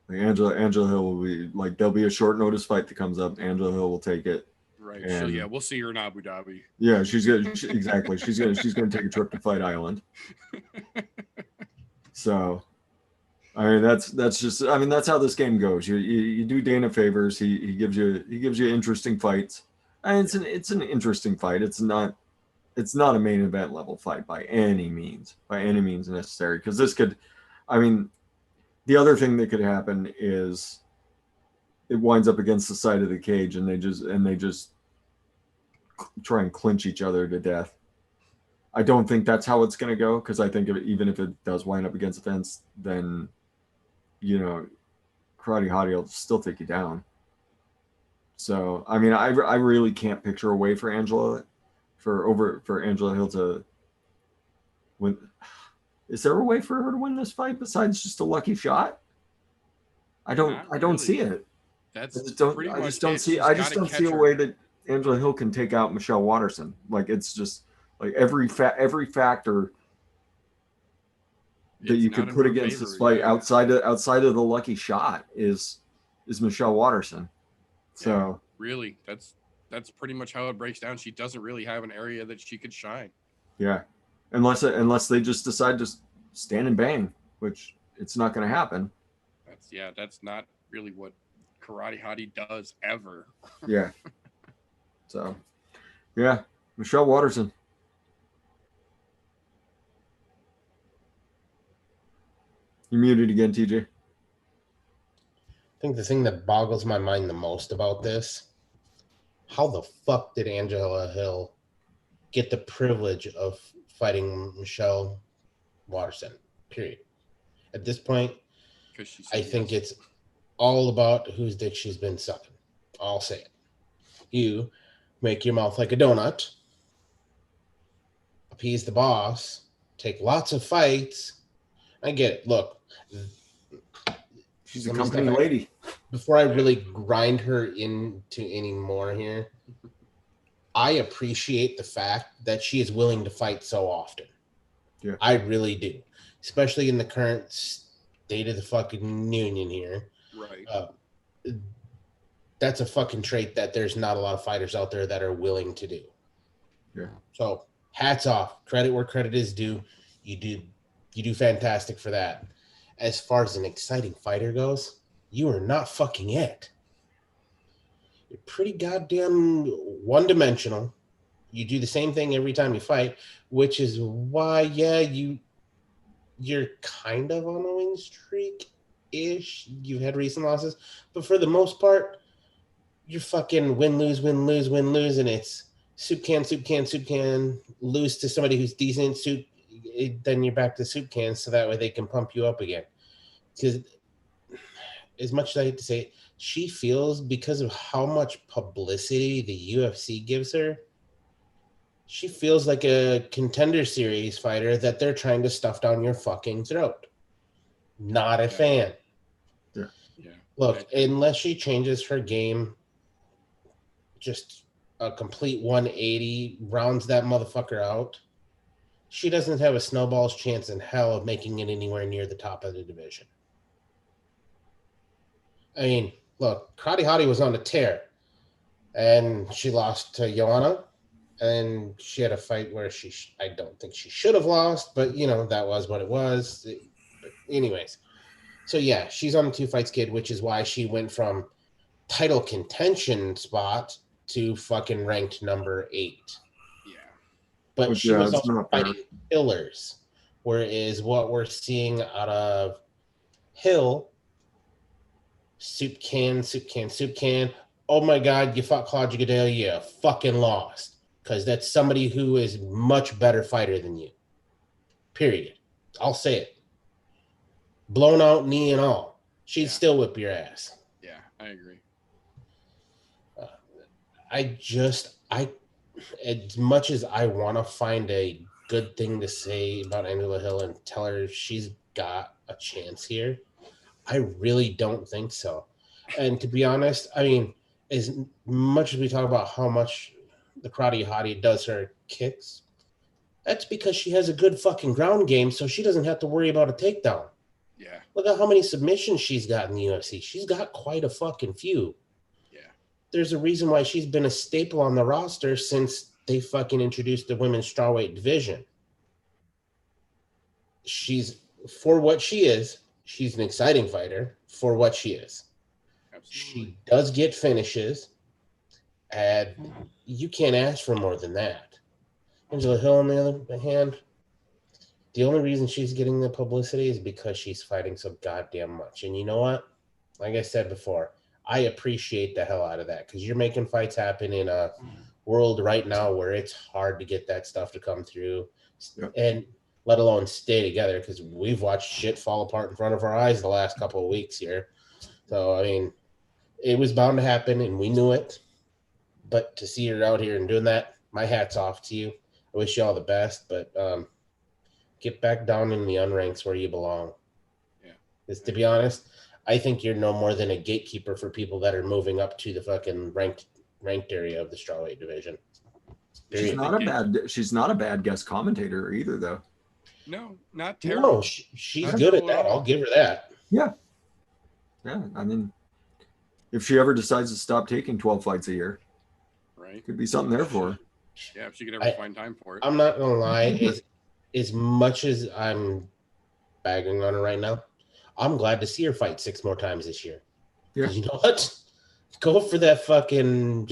Like Angela Hill will be like, there'll be a short notice fight that comes up. Angela Hill will take it. Right. And, so yeah, we'll see her in Abu Dhabi. Yeah, exactly. She's gonna take a trip to Fight Island. So, I mean, that's how this game goes. You do Dana favors. He gives you interesting fights, and it's an interesting fight. It's not a main event level fight by any means necessary. Because this could, I mean, the other thing that could happen is it winds up against the side of the cage, and they just try and clinch each other to death. I don't think that's how it's going to go, because I think even if it does wind up against the fence, then, Karate Hottie will still take you down. So, I mean, I really can't picture a way for Angela Hill to win. Is there a way for her to win this fight besides just a lucky shot? I don't see it. I just don't see a way that Angela Hill can take out Michelle Watterson. Like, it's just like every factor that you could put against this fight outside of the lucky shot is Michelle Watterson. So yeah, really, that's pretty much how it breaks down. She doesn't really have an area that she could shine. Yeah, unless they just decide to stand and bang, which it's not going to happen. That's not really what Karate Hottie does ever. Yeah. So, yeah, Michelle Watterson. You're muted again, TJ. I think the thing that boggles my mind the most about this, how the fuck did Angela Hill get the privilege of fighting Michelle Watterson? Period. At this point, I think it's all about whose dick she's been sucking. I'll say it. You make your mouth like a donut, appease the boss, take lots of fights. I get it. Look, she's a company lady. Before I really grind her into any more here, I appreciate the fact that she is willing to fight so often. Yeah, I really do, especially in the current state of the fucking union here. Right. That's a fucking trait that there's not a lot of fighters out there that are willing to do. Yeah. So hats off. Credit where credit is due. You do fantastic for that. As far as an exciting fighter goes, you are not fucking it. You're pretty goddamn one-dimensional. You do the same thing every time you fight, which is why, yeah, you're kind of on a win streak-ish. You've had recent losses, but for the most part, you're fucking win-lose, and it's soup can, lose to somebody who's decent, soup, then you're back to soup cans, so that way they can pump you up again. Because as much as I hate to say it, she feels, because of how much publicity the UFC gives her, she feels like a Contender Series fighter that they're trying to stuff down your fucking throat. Not a fan. Yeah. Look, unless she changes her game, just a complete 180, rounds that motherfucker out, she doesn't have a snowball's chance in hell of making it anywhere near the top of the division. I mean, look, Karate Hottie was on a tear. and she lost to Joanna. And she had a fight where I don't think she should have lost, but that was what it was. But anyways, so yeah, she's on the 2 fights kid, which is why she went from title contention spot to fucking ranked number 8. Yeah. But Which, she was it's also not fair. fighting killers, whereas what we're seeing out of Hill, soup can. Oh my God, you fought Claudia Gadelha, you fucking lost. Because that's somebody who is much better fighter than you. Period. I'll say it. Blown out knee and all. She'd still whip your ass. Yeah, I agree. As much as I want to find a good thing to say about Angela Hill and tell her she's got a chance here, I really don't think so. And to be honest, I mean, as much as we talk about how much the Karate Hottie does her kicks, that's because she has a good fucking ground game, so she doesn't have to worry about a takedown. Yeah. Look at how many submissions she's got in the UFC. She's got quite a fucking few. Yeah. There's a reason why she's been a staple on the roster since they fucking introduced the women's strawweight division. For what she is, she's an exciting fighter for what she is. Absolutely. She does get finishes, and you can't ask for more than that. Angela Hill, on the other hand, the only reason she's getting the publicity is because she's fighting so goddamn much. And you know what? Like I said before, I appreciate the hell out of that because you're making fights happen in a world right now where it's hard to get that stuff to come through, and let alone stay together because we've watched shit fall apart in front of our eyes the last couple of weeks here. So, I mean, it was bound to happen and we knew it. But to see her out here and doing that, my hat's off to you. I wish you all the best, but get back down in the unranks where you belong. Yeah. Because to be honest, I think you're no more than a gatekeeper for people that are moving up to the fucking ranked area of the strawweight division. She's not a bad guest commentator either, though. No, not terrible. No, she's good at that. I'll give her that. Yeah. I mean, if she ever decides to stop taking 12 fights a year, right, could be something there for her. Yeah, if she could ever find time for it. I'm not gonna lie. As much as I'm bagging on her right now, I'm glad to see her fight 6 more times this year. Yeah. You know what? Go for that fucking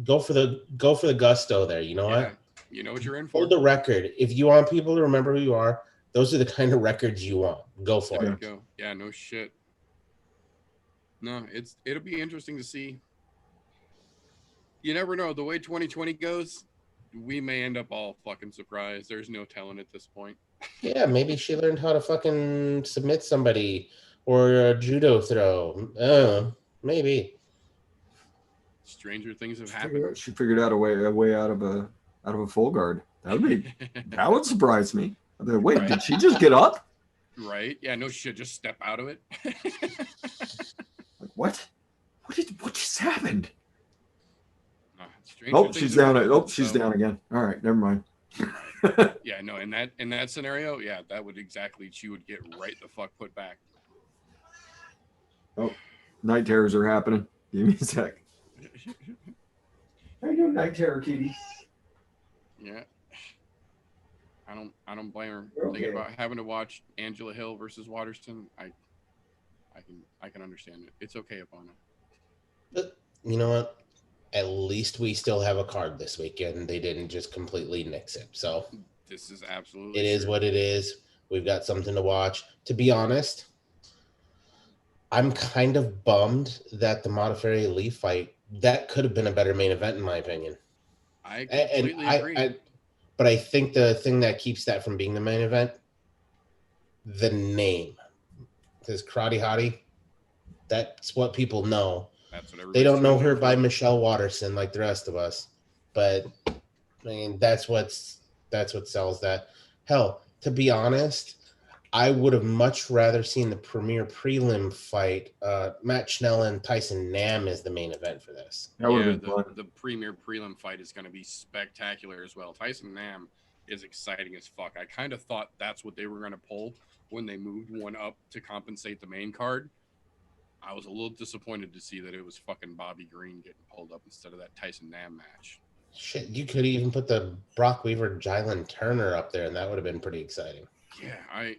go for the gusto there. You know what? You know what you're in for. Hold the record. If you want people to remember who you are, those are the kind of records you want. Go for it. Go. Yeah, no shit. No, it'll be interesting to see. You never know. The way 2020 goes, we may end up all fucking surprised. There's no telling at this point. Yeah, maybe she learned how to fucking submit somebody or a judo throw. Maybe. Stranger things have happened. She figured out a way out of a full guard. That would surprise me. Wait, right. Did she just get up? Right? Yeah, no shit. Just step out of it. What? What just happened? She's down. She's down again. All right, never mind. Right. Yeah, no. In that scenario, yeah, that would she would get right the fuck put back. Oh, night terrors are happening. Give me a sec. How you doing, night terror, kitty? Yeah. I don't blame her. Okay. Thinking about having to watch Angela Hill versus Waterston, I can understand it. It's okay, Ivana. But you know what? At least we still have a card this weekend. They didn't just completely nix it. So this is absolutely it is what it is. We've got something to watch. To be honest, I'm kind of bummed that the Modafferi Lee fight, that could have been a better main event in my opinion. I completely agree. But I think the thing that keeps that from being the main event, the name. Because Karate Hottie, that's what people know. That's what they don't know her by Michelle Watterson like the rest of us. But I mean, that's what sells that. Hell, to be honest, I would have much rather seen the premier prelim fight. Matt Schnell and Tyson Nam is the main event for this. The premier prelim fight is going to be spectacular as well. Tyson Nam is exciting as fuck. I kind of thought that's what they were going to pull when they moved one up to compensate the main card. I was a little disappointed to see that it was fucking Bobby Green getting pulled up instead of that Tyson Nam match. Shit, you could even put the Brock Weaver, Jalen Turner up there, and that would have been pretty exciting. Yeah, I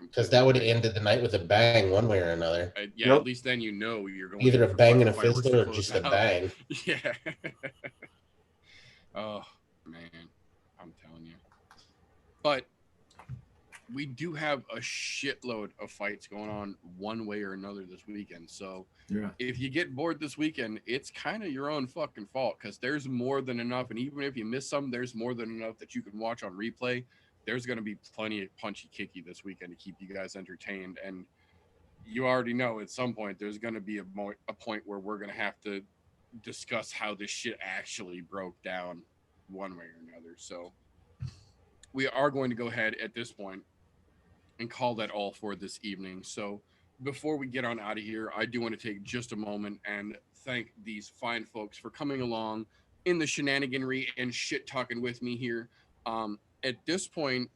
Because that would have ended the night with a bang, one way or another. Yeah, at least then you know you're going either a for bang and a fireworks fizzler or to just close a out. bang. Yeah. Oh man, I'm telling you. But we do have a shitload of fights going on one way or another this weekend. So Yeah. if you get bored this weekend, it's kind of your own fucking fault because there's more than enough. And even if you miss some, there's more than enough that you can watch on replay. There's going to be plenty of punchy kicky this weekend to keep you guys entertained. And you already know at some point there's going to be a point where we're going to have to discuss how this shit actually broke down one way or another. So we are going to go ahead at this point and call that all for this evening. So before we get on out of here, I do want to take just a moment and thank these fine folks for coming along in the shenaniganry and shit talking with me here. At this point,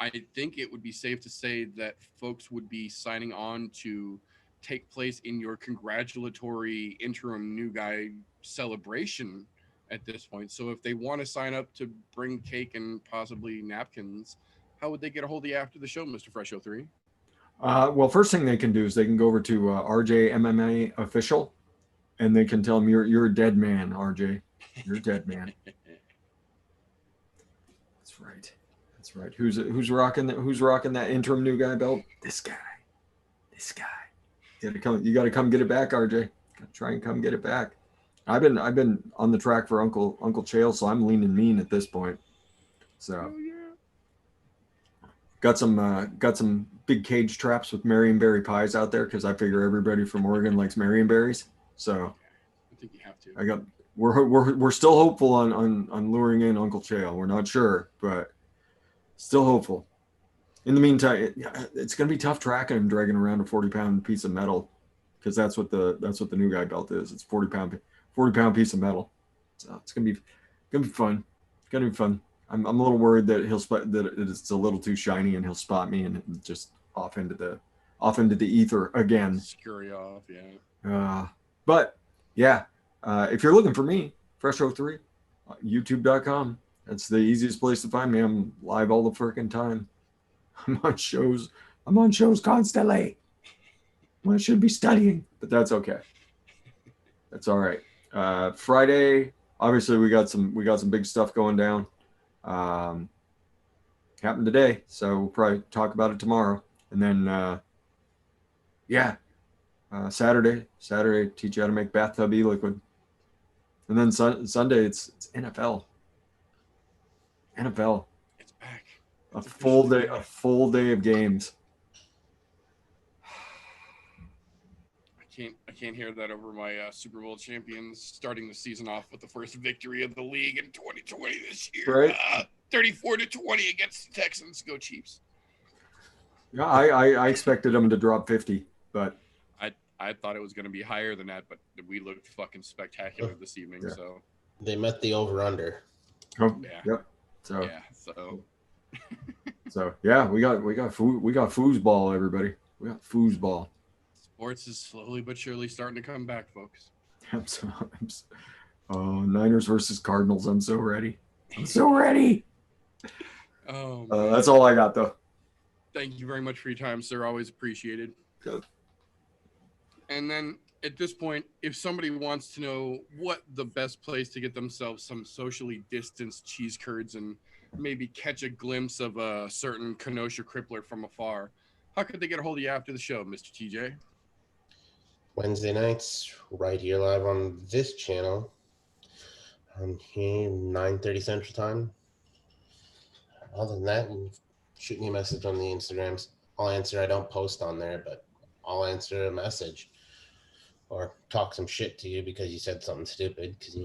I think it would be safe to say that folks would be signing on to take place in your congratulatory interim new guy celebration at this point. So if they want to sign up to bring cake and possibly napkins, how would they get a hold of you after the show, Mr. Fresh 03? Well, first thing they can do is they can go over to RJ MMA official, and they can tell him you're a dead man, RJ. You're a dead man. That's right. That's right. Who's rocking that interim new guy belt? This guy. This guy. You gotta come get it back, RJ. Gotta try and come get it back. I've been on the track for Uncle Chael, so I'm lean and mean at this point. So got some big cage traps with Marionberry pies out there because I figure everybody from Oregon likes Marionberries. So I think you have to. We're still hopeful on luring in Uncle Chael. We're not sure, but still hopeful. In the meantime, it's gonna be tough tracking him dragging around a 40-pound piece of metal because that's what the new guy belt is. It's 40-pound piece of metal. So it's gonna be fun. It's gonna be fun. I'm a little worried that it's a little too shiny and he'll spot me and just off into the ether again. Scurry off, yeah. But yeah, if you're looking for me, Fresh03, YouTube.com. That's the easiest place to find me. I'm live all the freaking time. I'm on shows constantly. Well, I should be studying, but that's okay. That's all right. Friday, obviously we got some big stuff going down. Happened today, so we'll probably talk about it tomorrow. And then Saturday teach you how to make bathtub e-liquid. And then Sunday it's NFL. It's back. A full day of games. I can't hear that over my Super Bowl champions starting the season off with the first victory of the league in 2020 this year. Right. 34-20 against the Texans. Go Chiefs. Yeah, I expected them to drop 50, but I thought it was going to be higher than that, but we looked fucking spectacular this evening. Yeah. So they met the over/under. Oh, yeah. Yep. So yeah, we got foosball, everybody. We got foosball. Sports is slowly but surely starting to come back, folks. Niners versus Cardinals. I'm so ready. Oh, that's all I got, though. Thank you very much for your time, sir. Always appreciated. Good. And then at this point, if somebody wants to know what the best place to get themselves some socially distanced cheese curds and maybe catch a glimpse of a certain Kenosha crippler from afar, how could they get a hold of you after the show, Mr. TJ? Wednesday nights, right here live on this channel. I'm here 9:30 Central Time. Other than that, shoot me a message on the Instagrams. I'll answer. I don't post on there, but I'll answer a message or talk some shit to you because you said something stupid. Because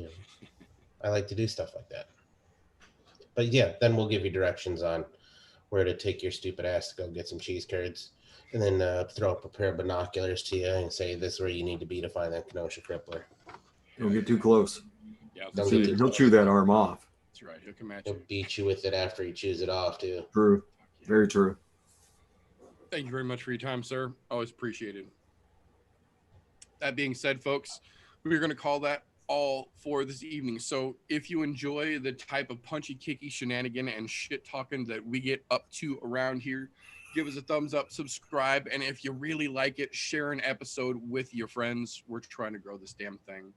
I like to do stuff like that. But yeah, then we'll give you directions on where to take your stupid ass to go get some cheese curds, and then throw up a pair of binoculars to you and say this is where you need to be to find that Kenosha crippler. Don't get too close. Yeah, He'll chew that arm off. That's right. He'll come at He'll you. beat you with it after he chews it off too. True. Very true. Thank you very much for your time, sir. Always appreciated. that being said, folks, we're going to call that all for this evening. So if you enjoy the type of punchy, kicky shenanigan and shit talking that we get up to around here, give us a thumbs up, subscribe, and if you really like it, share an episode with your friends. We're trying to grow this damn thing.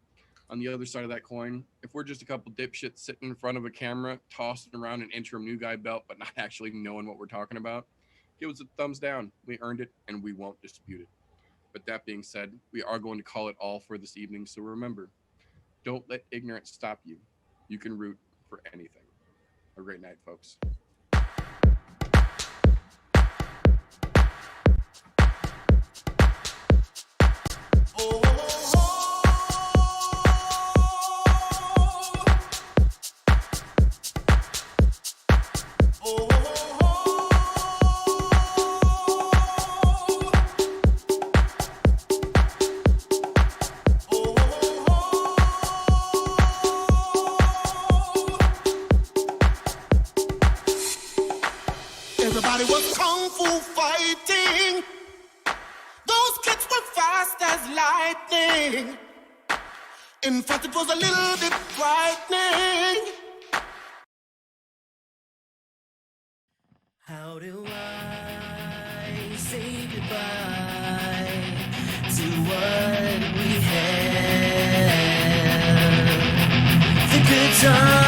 On the other side of that coin, if we're just a couple dipshits sitting in front of a camera, tossing around an interim new guy belt, but not actually knowing what we're talking about, give us a thumbs down. We earned it, and we won't dispute it. But that being said, we are going to call it all for this evening. So remember, don't let ignorance stop you. You can root for anything. Have a great night, folks. Everybody was kung fu fighting. Those kids were fast as lightning. In fact, it was a little bit frightening. How do I say goodbye to what we had? The good times.